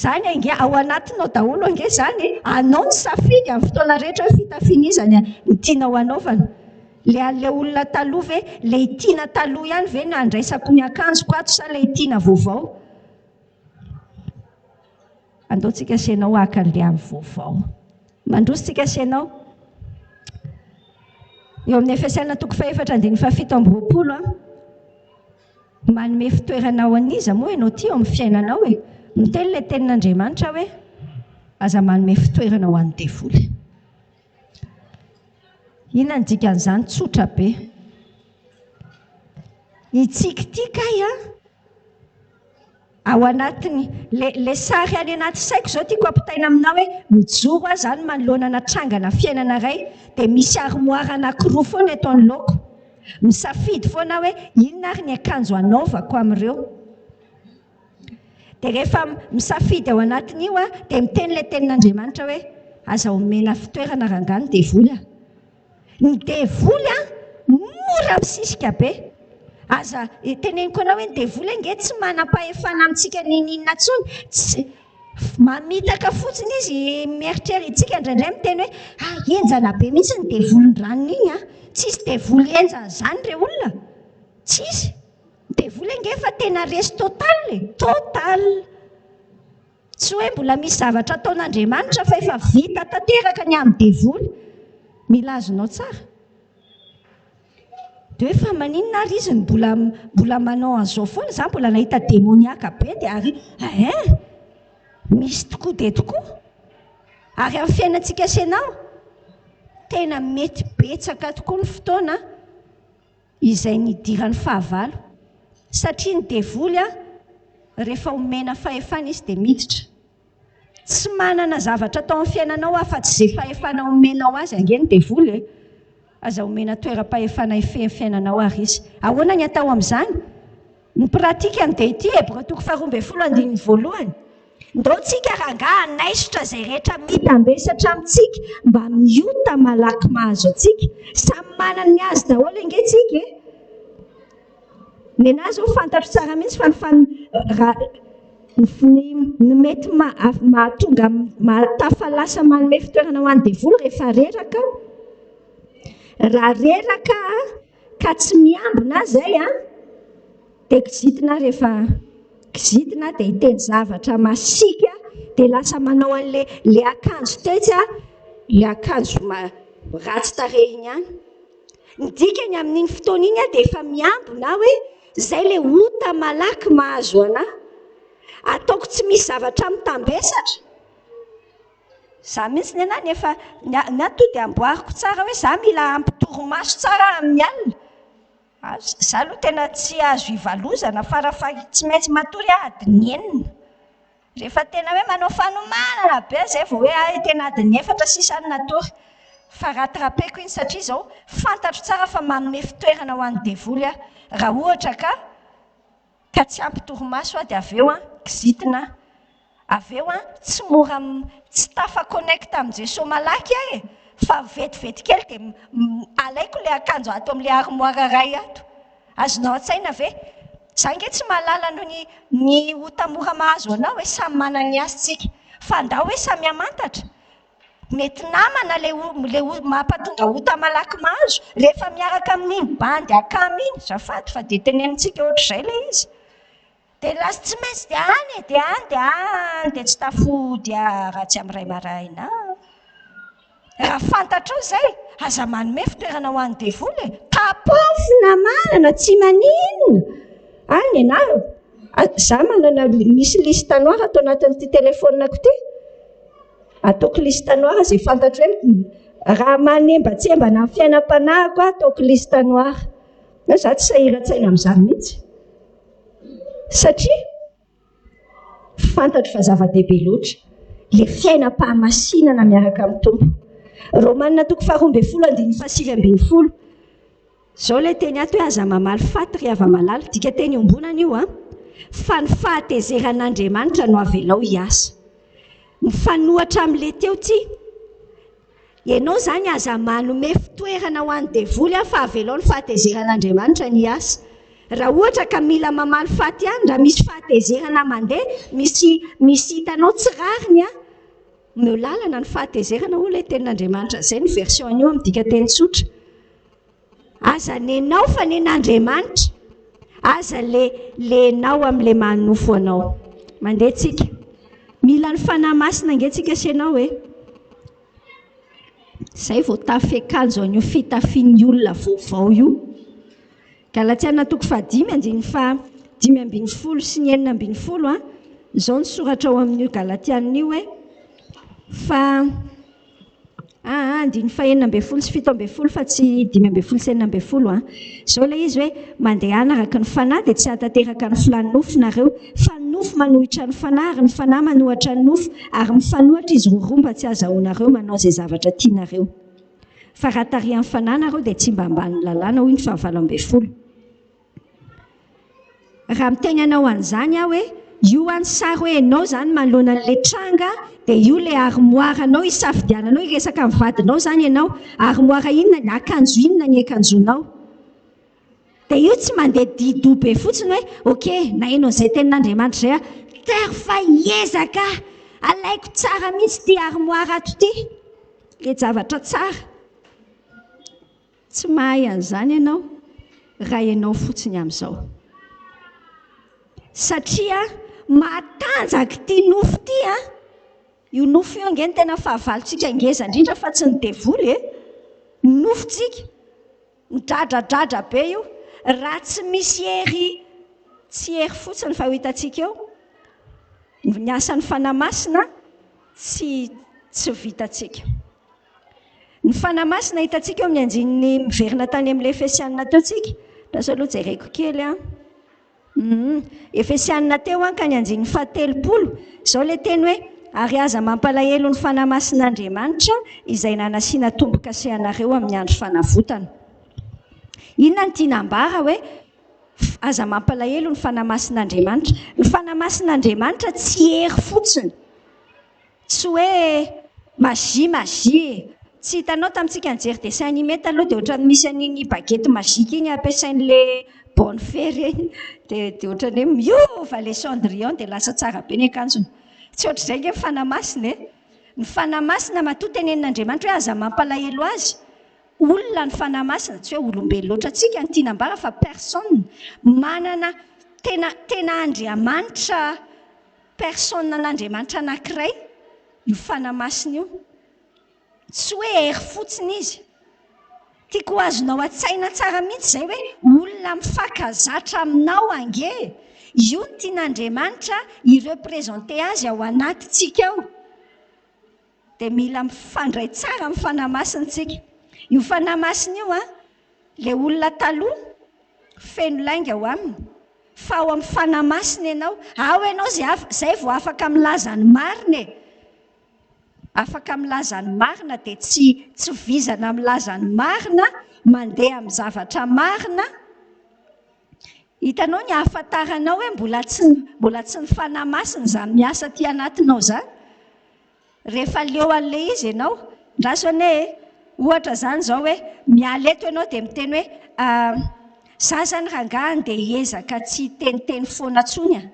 zany ange ao anatinao daholo ange zany anao ny safidy amin'ny fotoana rehetra hoe fitafinizany ny tianao anaovana le an'ilay olona taloha ve le itiana taloha ihany ve no andraisako ny akanjoko ato sa le itiana vaovao andaontsika senao aka an'ilay amin'ny vaovao mandrositsika senao eo amin'ny Efesiana 4:7-7 manome fitoeranao an'iza moa ianao ty eo amin'ny fiainanao miteny le tenin'Andriamanitra hoe aza manome fitoerana ho an'ny devoly inona ny dikan'izany tsotra be hitsikitika ao anatiny le sary any anaty saiko zao tiako ampitaina aminao hoe mijoro aho zany manoloana natrangana fiainana iray dia misy armoire anankiroa foana eto anoloako misafidy foana hoe inona ary ny akanjo anaovako amin'ireo dia rehefa misafidy ao anatiny io dia miteny le tenin'Andriamanitra hoe aza omena fitoerana rangany devoly ny devoly mora misisika be aza teneniko anao hoe ny devoly nge tsy manam-pahefana amintsika ninina ntsony mamitaka fotsiny izy mieritreri itsika indraindray miteny hoe enjana be mihitsy ny devolon-dranony iny tsisy devoly enjana zany re olona tsisy devoly engefa tena resy total tsy hoe mbola misy zavatra ataon'Andriamanitra fa efa vita tanteraka ny amin'ny devoly mila azonao tsara de hoe fa maninona ary izy mbola manao an'izao foana za mbola nahita demoniaka be de ary misy tokoa de tokoa ary amin'ny fiainantsika senao tena mety betsaka tokoa ny fotoana izay nidiran'ny fahavalo satria ny devoly rehefa omena fahefana izy de miditra tsy manana zavatra atao amin'ny fiainanao afa-tsy zay fahefana omenao azy angeny devoly aza omena toeram-pahefana fiainanao ary izy ahoana ny atao amin'izany ny pratikany de ity Hébreux 12:2 ndao tsika rangaha naisotra zay rehetra mitambesatra amintsika mba miota malaky mahazo atsika samy manana ny azy daholo engetsika ny anazy ho fantatro tsara mihitsy fa ny mety mahatonga matafalasa manome fitoerana ho an'ny devoly rehefa reraka raha reraka ka tsy miambina zay de kizitina rehefa kizitina de hiteny zavatra masika de lasa manao an'le akanjo tetsy le akanjo ratsy tarehiny ihany ny dikany amin'iny fotoana iny de efa miambina hoe zay le ota malaky mahazo ana ataoko tsy misy zavatra mitambesatra za mihitsy ny anany efa nato de amboariko tsara hoe za mila ampitoromaso tsara amin'ny alina za aloha tena tsy azo ivalozana farafahy tsy maintsy matory adiny enina rehefa tena hoe manao fanomanana be zay vao hoe tena adiny 4 sisany natory fa rattrapeko iny satria zao fantatro tsara fa manome fitoerana ho an'ny devoly raha ohatra ka tsy ampitoromaso de aveo kizitina aveo tsy mora tsy tafa-connecta amin'ny Jesosy malaky fa vetivety kely de alaiko le akanjo ato amin'le armoire ray ato azonao an-tsaina ve za nge tsy mahalala noho ny ota mora mahazo anao hoe samy manana ny azy tsika fa ndao hoe samy amantatra mety namana le mampatonga ota malaky mahazo rehefa miaraka amin'iny bandy akamy iny zafady fa de tenenintsika ohatr'izay le izy de lasa tsy maintsy de any de tsy tafody ratsy amin'ray maraina raha fantatrao zay aza manome fitoerana ho an'ny devoly tapofina manana tsy maninona any ianao za manana misy liste noir atao anatin'ity telefonako ty ataoko liste noir zay fantatro hoe raha manembatsembana amin'ny fiainam-panahiko ataoko liste noir na za tsy sahiran-tsaina amin'izany mihitsy satria fantatro fa zava-dehibe loatra le fiainam-pahamasinana miaraka amin'ny tompo Romanina 12:7 zao le teny ato hoe aza mamaly faty ry ava-malala dika teny ombonana io fa ny fahatezeran'Andriamanitra no avelao hiasa ny fanohatra amin'le teo ty ianao zany aza manome fitoerana ho an'ny devoly fa avelao ny fahatezeran'Andriamanitra ny hiasa raha ohatra ka mila mamaly faty ihany raha misy fahatezerana mandeha misy hitanao tsy rariny no lalana ny fahatezerana ho le tenin'Andriamanitra zay ny version an'io amin'ny dika teny tsotra aza nenao fa nen'Andriamanitra aza lenao amin'le manofo anao mandeha tsika mila ny fanahy masina angentsika senao hoe zay vao tafekanjo an'io fitafian'ny olona vaovao io Galatiana 5:5-10 sy 9:10 zao ny soratra ao amin'io Galatiana io hoe fa 9:9 sy 7:10 fa tsy 10:10 sy 9:10 zao le izy hoe mandehana araka ny fanahy de tsy hatateraka ny filaninofonareo fa nofo manohitra ny fanahy ary ny fanahy manohatra ny nofo ary mifanohatra izy roa mba tsy azahoanareo manao zay zavatra tianareo fa raha tarihan'ny fanahy nareo de tsy mba ambany lalàna hoy ny 9:12 raha miteny anao an'izany hoe io any sary hoe ianao zany manoloana an'le tranga de io le armoire anao isafidiananao iresaka amin'ny vadinao zany ianao armoire inona ny akanjo inona ny akanjonao de io tsy mandeha dido be fotsiny hoe ok na hainao zay tenin'Andriamanitra zay tery fa hiezaka alaiko tsara mihitsy ty armoire ato ty le zavatra tsara tsy mahay an'izany ianao raha ianao fotsiny amin'izao satria matanjaka ty nofo ty io nofo io angeny tena fahavalontsika ngeza indrindra fa tsy ny devoly nofontsika midradradradra be io raha tsy misy hery tsy hery fotsiny fa ho hitantsika eo ny asan'ny fanamasina tsy vitantsika ny fanamasina hitantsika eo amin'ny anjininy miverina tany amin'ilay Efesianina teo tsika lasa aloha jereko kely Efesianina teo ka ny anjininy 17 izao le teny hoe ary aza mampalahelo ny fanamasin'Andriamanitra izay nanasiana tombo-kase anareo amin'ny andro fanavotana. Inona ny tiana ambara hoe aza mampalahelo ny fanamasin'Andriamanitra? Ny fanamasin'Andriamanitra tsy hery fotsiny, tsy hoe magie. Tsy hitanao tamintsika nijery dessin animé taloha dia ohatrany misy an'iny bagety magique iny ampiasain'ilay bonne fée dia ohatrany hoe miova les cendrillon dia lasa tsara be ny akanjony. Tsy ohatr'izay nge fanamasina ny fanamasina matoa tenen'Andriamanitra hoe aza mampalahelo azy. Olona ny fanamasina, tsy hoe olombelo loatra tsika ny tiana ambara fa personne manana tena Andriamanitra, personne an'Andriamanitra anankiray ny fanamasina io. Tsy hoe hery fotsiny izy. Tiako azonao an-tsaina tsara mihitsy izay hoe olona mifankazatra aminao ange. Io ny tian'Andriamanitra hireprésenter azy ao anatintsika ao. Dia mila mifandray tsara amin'ny fanamasintsika. Io fanamasina io ilay olona taloha feno lainga ao aminy. Fa ao amin'ny fanamasina ianao, ao ianao izay vao afaka milaza ny marina. Afaka milaza ny marina dia tsy vizana milaza ny marina, mandeha amin'ny zavatra marina. Hitanao ny ahafantaranao hoe mbola tsy ny fanamasina izany miasa ty anatinao izany. Rehefa leo an'ilay izy ianao, ndrasany ohatra izany izao hoe miala eto ianao dia miteny hoe za zany rangahy andeha hiezaka tsy teniteny foana intsony.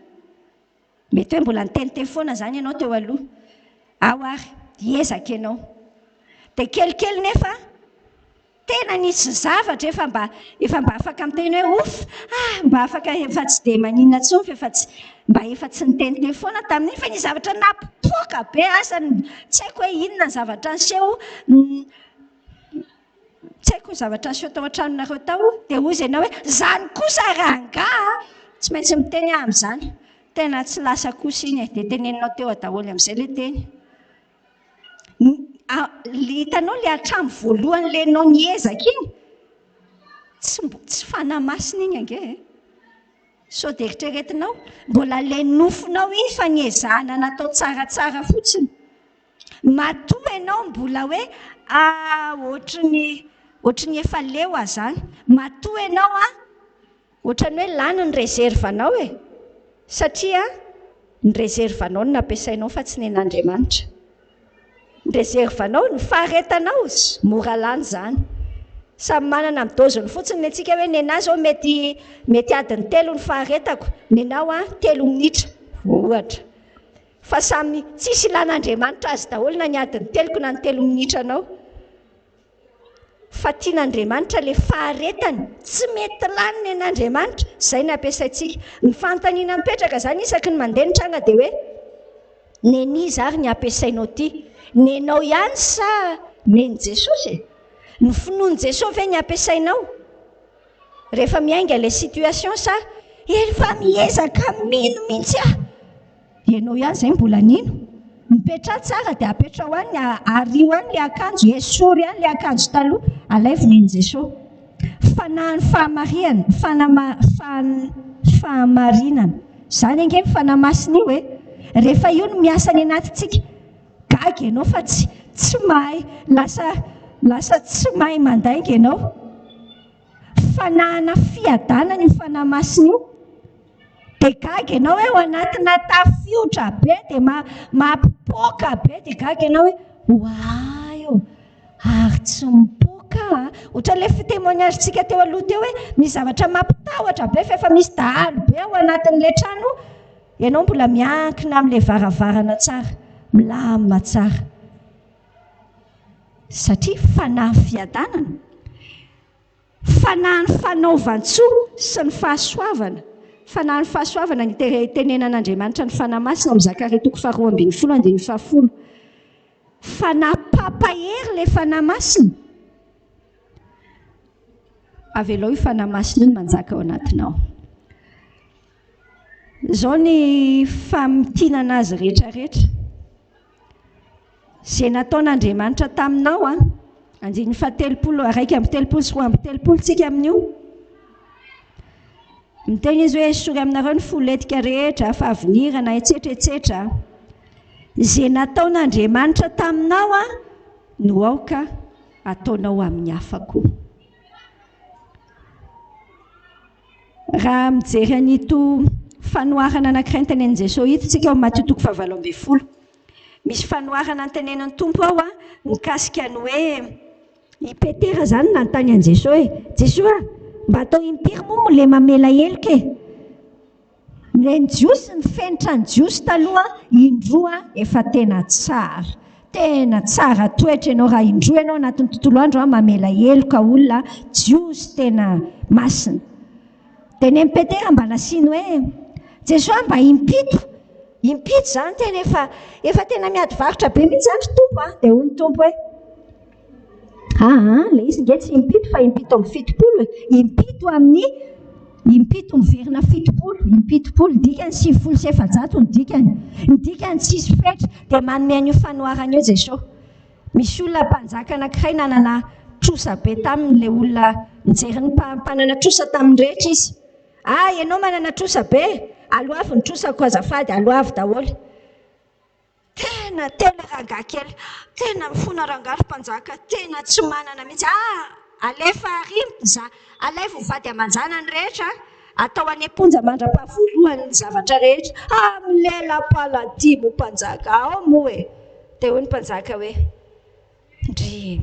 Mety hoe mbola niteniteny foana izany ianao teo aloha. Ao ary hiezaka ianao. Dia kelikely nefa tena nisy zavatra efa mba afaka miteny hoe off, mba afaka efa tsy dia maninona intsony mba efa tsy niteniteny foana tamin'iny fa ny zavatra napopoaka be asany tsy haiko hoe inona ny zavatra niseho, tsy haiko ny zavatra niseho tao an-tranonareo tao dia hoy ianao hoe zany kosa rangahy tsy maintsy miteny amin'izany. Tena tsy lasa kosa iny dia teneninao teo daholo amin'izay le teny. Hitanao le hatramy voalohany le nao niezaka iny tsy fanamasina iny ange. Sao dia eritreretinao mbola le nofinao iny fa niezahana natao tsaratsara fotsiny. Matoa ianao mbola hoe ohatran'ny efa leo azany. Matoa ianao ohatran'ny hoe lany ny rezervanao satria ny rezervanao no nampiasainao fa tsy nen'Andriamanitra. Ny rezervanao, ny faharetanao mora lany izany. Samy manana amin'ny doziny fotsiny ny antsika hoe nenahy izao mety adiny 3 ny faharetako, nenao 3 minitra ohatra. Fa samy tsisy ilan'Andriamanitra azy daholo na ny adiny 3 na ny 3 minitra anao. Fa tian'Andriamanitra le faharetany tsy mety lany nen'Andriamanitra, izay no ampiasaintsika. Ny fanontaniana mipetraka izany isaky ny mandeha ny tranga dia hoe neniza ary ny ampiasainao ty? Nenao ihany sa neny Jesosy? Ny finoan'i Jesosy ve ny ampiasainao? Rehefa miainga ilay situation sa efa miezaka mino mihitsy ianao ihany izay mbola nino? Mipetra tsara dia apetra ho any, ario any le akanjo, esory any le akanjo taloha, alaivo neny Jesosy. Fanahy ny fahamariana, fahamarinana. Izany ange ny fanamasina io rehefa io no miasa ny anatintsika, gaga ianao fa tsy mahay, lasa tsy mahay mandainga ianao. Fanahana fiadanana io fanamasina io. Dia gaga ianao hoe ao anatina tafiotra be dia mapipoaka be dia gaga ianao hoe wow, ary tsy mipoaka. Ohatran'ilay fitemoignage-ntsika teo aloha teo hoe misy zavatra mampitahotra be fa efa misy dahalo be ao anatin'ilay trano, ianao mbola miankina amin'ilay varavarana tsara. milamina tsara satria fanahy fiadanana, fanahy ny fanaovan-tsoa sy ny fahasoavana. Fanahy ny fahasoavana ny tenenan'Andriamanitra ny fanahy masina amin'ny Zakaria 2:10. Fanahy papahery ilay fanahy masina. Avelao io fanahy masina io manjaka ao anatinao. Izao ny famitinana azy rehetrarehetra. Izay nataon'Andriamanitra taminao andiny 1:3 tsika amin'io. Miteny izy hoe sory aminareo ny foloetika rehetra, fahavinirana, etsetera. Izay nataon'Andriamanitra taminao no aoka ataonao amin'ny hafa koa. Raha mijery an'ito fanoharana anankiray nytenenin'i Jesosy ito tsika ao Matthieu 7:20. Misy fanoharana nytenenan'ny Tompo ao mikasika ny hoe i Petera zany nanontany an'i Jesosy hoe Jesosy mba atao impiry moa le mamela helika e. Ny jiosy ny fenitra ny jiosy taloha indroa efa tena tsara toetra ianao raha indroa ianao anatin'ny tontolo andro mamela helika olona jiosy tena masina. Tenen'i Petera mba nasiny hoe Jesosy mba impito zany tena efa tena miady varotra be mihitsy zany Tompo dia hoy ny Tompo hoe le izy nge tsy impito fa impito amin'ny fitopolo, impito miverina fitopolo, impitopolo dikany 700 ny dikany tsisy fetra dia manome an'io fanoharana io Jesosy. Misy olona mpanjaka anankiray nanana trosa be tamin'ilay olona mijery ny mpanana trosa tamin'ny rehetra izy. Ianao manana trosa be, aloavy ny trosako azafady, aloavy daholo. Tena rangahy kely, tena mifona rangahy mpanjaka, tena tsy manana mihitsy. Alefa alefa vady amanjana ny rehetra, atao any am-ponja mandra-pahavoalohany ny zavatra rehetra. Milela-paladimo mpanjaka ao moa e. Dia hoy ny mpanjaka hoe ndry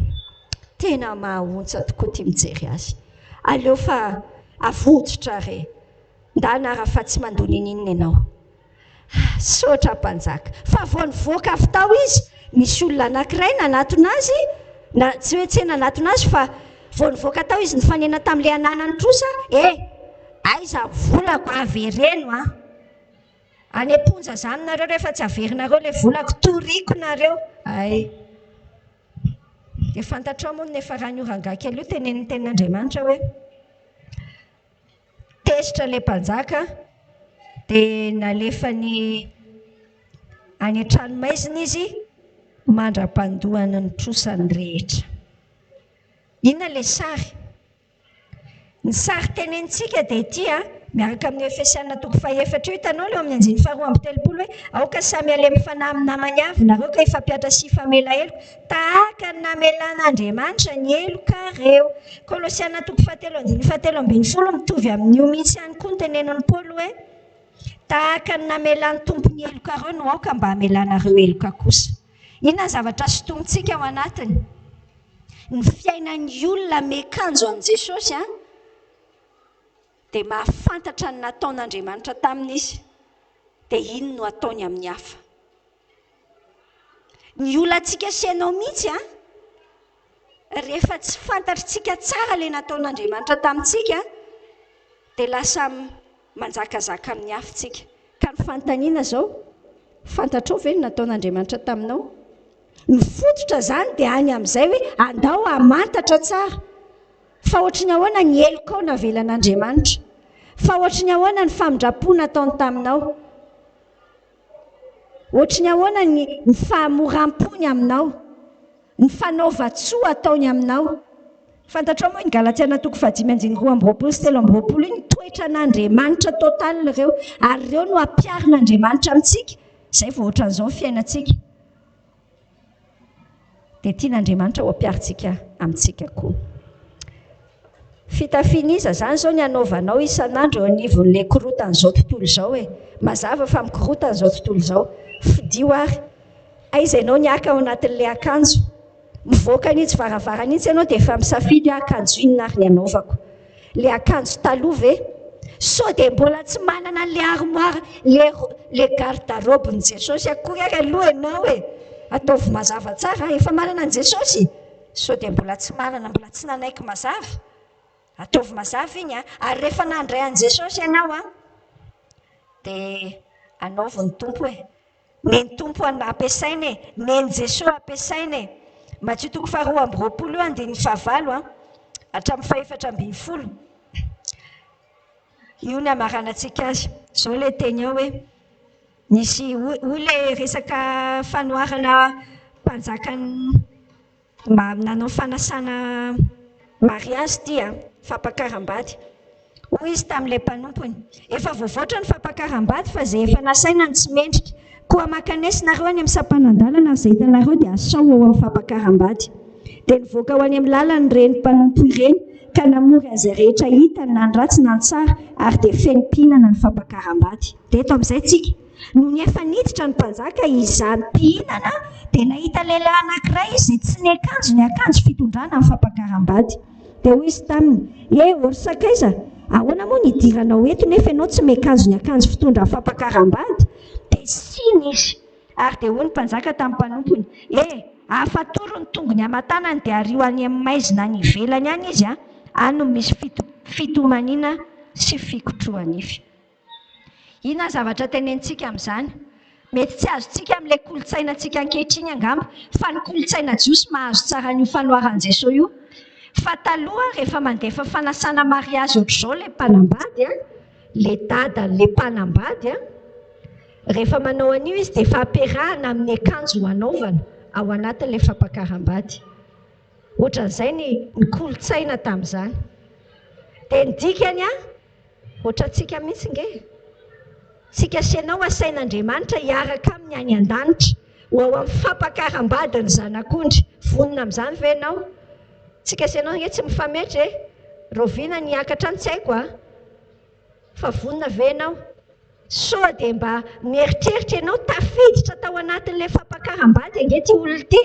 tena mahaontsa tokoa tia mijery azy. Aleo fa avototra re, ndanara fa tsy mandonin'inona ianao. Sotra mpanjaka. Fa vao nivoaka avy tao izy, misy olona anankiray nanatona azy, tsy hoe tsy nanatona azy fa vao nivoaka tao izy nifanena tamin'ilay ananany trosa, aiza volako avy reno any am-ponja zany nareo rehefa tsy averinareo ilay volako toriko nareo. Dia fantatrao moa nefa raha nio rangahy kely io tenenin'ny tenin'Andriamanitra hoe tesitra ilay mpanjaka dia nalefany any an-tranomaizina izy mandra-pandohana ny trosany rehetra. Inona ilay sary? Ny sary tenentsika dia ity miaraka amin'ny Efesiana 4:4 hitanao leo amin'ny 9:13 hoe aoka samy alemy fanahy amin'ny namany avy nareo ka ifampiatra sy ifamela heloka tahaka ny namelan'Andriamanitra ny helokareo. Kolosiana 3:7-7 mitovy amin'io mihitsy ihany koa ny tenenan'ny Paoly hoe tahaka ny namelan'ny tompo ny helokareo no aoka mba hamelanareo heloka kosa. Inona zavatra sotomintsika ao anatiny? Ny fiainan'ny olona miakanjo an' Jesosy dia mahafantatra ny nataon'Andriamanitra tamin'izy dia ino no ataony amin'ny hafa. Ny olantsika sy ianao mihitsy rehefa tsy fantatritsika tsara ilay nataon'Andriamanitra tamintsika dia lasa manjakazaka amin'ny hafantsika. Ka ny fanontaniana zao, fantatrao ve ny nataon'Andriamanitra taminao? Ny fototra zany dia any amin'izay hoe andao hamantatra tsara fa ohatry ny ahoana ny helokao navelan'Andriamanitra, fa ohatry ny ahoana ny famindrapona ataony taminao, ohatry ny ahoana ny fahamoram-pony aminao, ny fanaova-tsoa ataony aminao. Fantatrao moa ny Galatiana 5:2-3 ny toetra n'Andriamanitra total ireo, ary ireo no ampiarin'Andriamanitra amintsika. Izay vao ohatran'izao fiainantsika dia tian'Andriamanitra ho ampiarintsika amintsika koa. Fitafianiza zany zao ny anaovanao isan'andro eo anivon'ilay korotan'izao tontolo izao mazava fa mikorotan'izao tontolo izao. Fidio ary aiza ianao niaka ao anatin'ilay akanjo, mivoaka n'itsy varavarana itsy ianao dia efa misafidy akanjo inona ary ny anaovako. Ilay akanjo taloha ve sao dia mbola tsy manana le armoire le garde-robe ny Jesosy akory ary aloha ianao hoe ataovy mazava tsara efa manana an Jesosy sao dia mbola tsy manana mbola tsy nanaiky mazava ataovy mazava iny ary rehefa nandray an Jesosy ianao dia anaovy ny tompo hoe neny tompo ampiasaina e neny Jesosy ampiasaina e Matthieu 2:20 hatramin'ny 4:10 io ny amaranantsika azy zao ilay teny ao hoe nisy le resaka fanoharana mpanjakany nanao fanasana mariazy dia fampakaram-bady hoy izy tamin'ilay mpanompony efa voavoatra ny fampakaram-bady fa zay efa nasaina ny tsy mendrika koa makanesinareo any amin'ny sampanandalana izay hitanareo dia asao ao amin'ny fampakaram-bady dia nivoaka ho any amin'ny lalany ireny mpanompo ireny ka namory an'izay rehetra hitany na ny ratsy na ny tsara ary dia fenimpihinana ny fampakaram-bady dia eto amin'izay tsika no ny efa niditra ny mpanjaka izany mpihinana dia nahita lehilahy anankiray izy tsy ny akanjo fitondrana amin'ny fampakaram-bady dia hoy izy taminy orsakaiza ahoana moa nidiranao eto nefa ianao tsy miakanjo ny akanjo fitondra amin'ny fampakaram-bady dia siny izy ary dia hoy ny mpanjaka tamin'ny mpanompony afatoro ny tongony aman-tanany dia ario any amin'ny maizina ny ivelany any izy ano misy fitomaniana sy fikotroanify ina zavatra tenentsika amin'izany mety tsy azontsika amin'ilay kolotsainantsika ankehitriny angamba fa ny kolotsaina jiosy mahazo tsara n'io fanoharan'i Jesosy io fa taloha rehefa mandefa fanasana mariazy ohatr'izao ilay mpanambady le dadan'ilay mpanambady rehefa manao an'io izy dia efa ampiarahana amin'ny akanjo ho anaovana ao anatin'ilay fampakaram-bady ohatran'izay ny kolotsaina tamin'izany dia ny dikany ohatrantsika mihitsy nge tsika sianao asain'Andriamanitra hiaraka amin'ny any an-danitra ho ao amin'ny fampakaram-bady ny zanak'ondry vonona amin'izany ve ianao tsika sianao nge tsy mifametra roviana niakatra ny tsy haiko fa vonona ve ianao sao dia mba mieritreritra ianao tafiditra tao anatin'ilay fampakaram-bady ange ty olona ty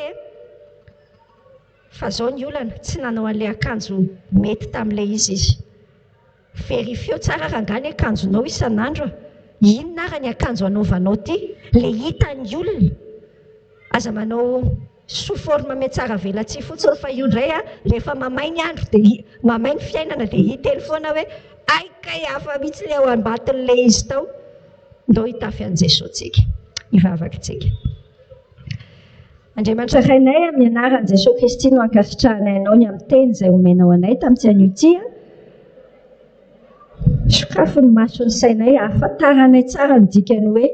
fa zao ny olana tsy nanao an'ilay akanjo mety tamin'ilay izy verifio tsara rangany akanjonao isan'andro inona ary ny akanjo anaovanao ty le hitan'ny olona aza manao sous forme me tsara velatsy fotsiny fa io indray rehefa mamay ny andro dia mamay ny fiainana dia hiteny foana hoe aikay hafa mihitsy le ao ambatin'ilay izy tao ndao hitafy an' Jesosy tsika hivavakintsika Andriamanitra rainay amin'ny anaran'i Jesosy Kristy no ankasitrahanay ianao ny amin'ny teny izay omenao anay tamin'ity an'io sokafo ny mason'ny sainay ahafantaranay tsara ny dikany hoe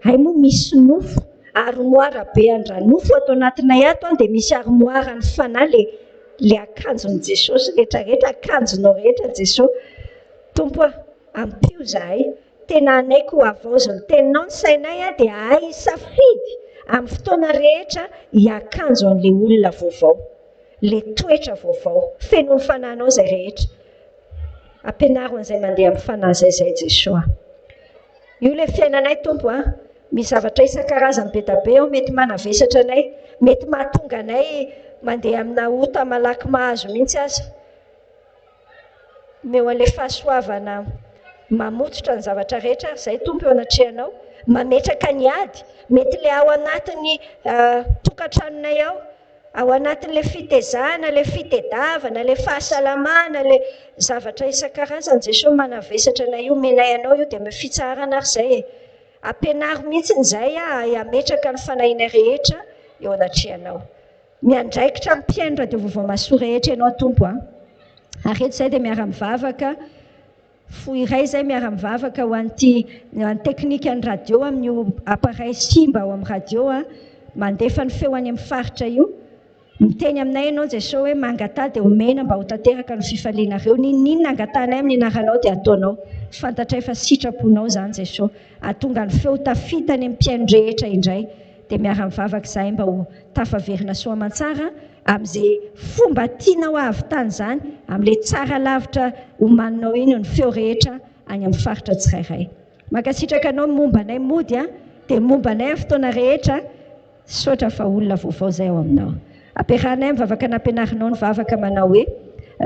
hay moa misy nofo armoara be andranofo atao anatinay ato dia misy armoara ny fanahy le akanjon'i Jesosy rehetrarehetra akanjonao rehetra Jesosy tompo ampio zahay tena anaiko avaozo ny teninao ny sainay dia hay safidy amin'ny fotoana rehetra hiakanjo an'ilay olona vaovao le toetra vaovao feno ny fanahinao izay rehetra ampianaro an'izay mandeha amin'ny fanahy zay Jesosy io ilay fiainanay tompo misy zavatra isan-karazany be da be ao mety manavesatra anay mety mahatonga anay mandeha amina ota malaky mahazo mihitsy aza meo an'ilay fahasoavana mamototra ny zavatra rehetra izay tompo eo anatrehanao mametraka ny ady mety le ao anatin'ny tokantranonay ao anatin'ilay fitezahana ilay fitediavana ilay fahasalamana ilay zavatra isan-karazany Jesosy manavesatra anay io menay anao io dia mifitsarana ary izay ampianaro mihitsy nyzay ametraka ny fanahinay rehetra eo anatrehanao miandraikitra amin'ny mpiaino radio vaovao masoa rehetra ianao tompo ary eto izay dia miara-mivavaka fo iray izay miara-mivavaka ho an'ity teknika ny radio amin'io appareil simba ao amin'ny radio mandefa ny feo any amin'ny faritra io miteny aminay ianao Jesosy hoe mangatà dia omena mba ho tanteraka ny fifalianareo ninona angatanay amin'ny anaranao dia ataonao fantatray fa sitraponao izany Jesosy atonga ny feo tafitany amin'ny mpiaino rehetra indray dia miara-mivavaka izahay mba ho tafaverina soa aman-tsara amin'izay fomba tianao avy tany izany amin'ilay tsara lavitra homaninao iny ny feo rehetra any amin'ny faritra tsirairay mankasitraka anao momba anay mody dia momba anay amin'ny fotoana rehetra sotra fa olona vaovao izay ao aminao ampiarahanay mivavaka nampianarinao ny vavaka manao hoe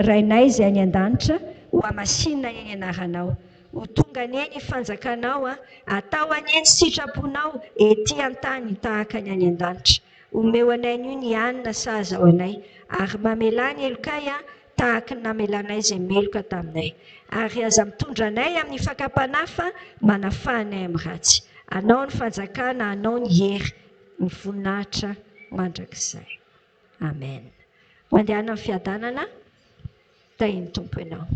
rainay izay any an-danitra ho amasinina ny anaranao ho tonga ny eny fanjakanao atao any eny sitraponao ety an-tany tahaka ny any an-danitra. Omeo anay io ny anina sahazao anay ary mamelany elokay tahaka ny namelanay izay meloka taminay. Ary aza mitondra anay amin'ny fakapanafa manafanay amin'ny ratsy. Anao ny fanjakana, anao ny hery, ny voninahitra mandrakizay. Amen. Ho andehana amin'ny fiadanana, tahiny tompo ianao.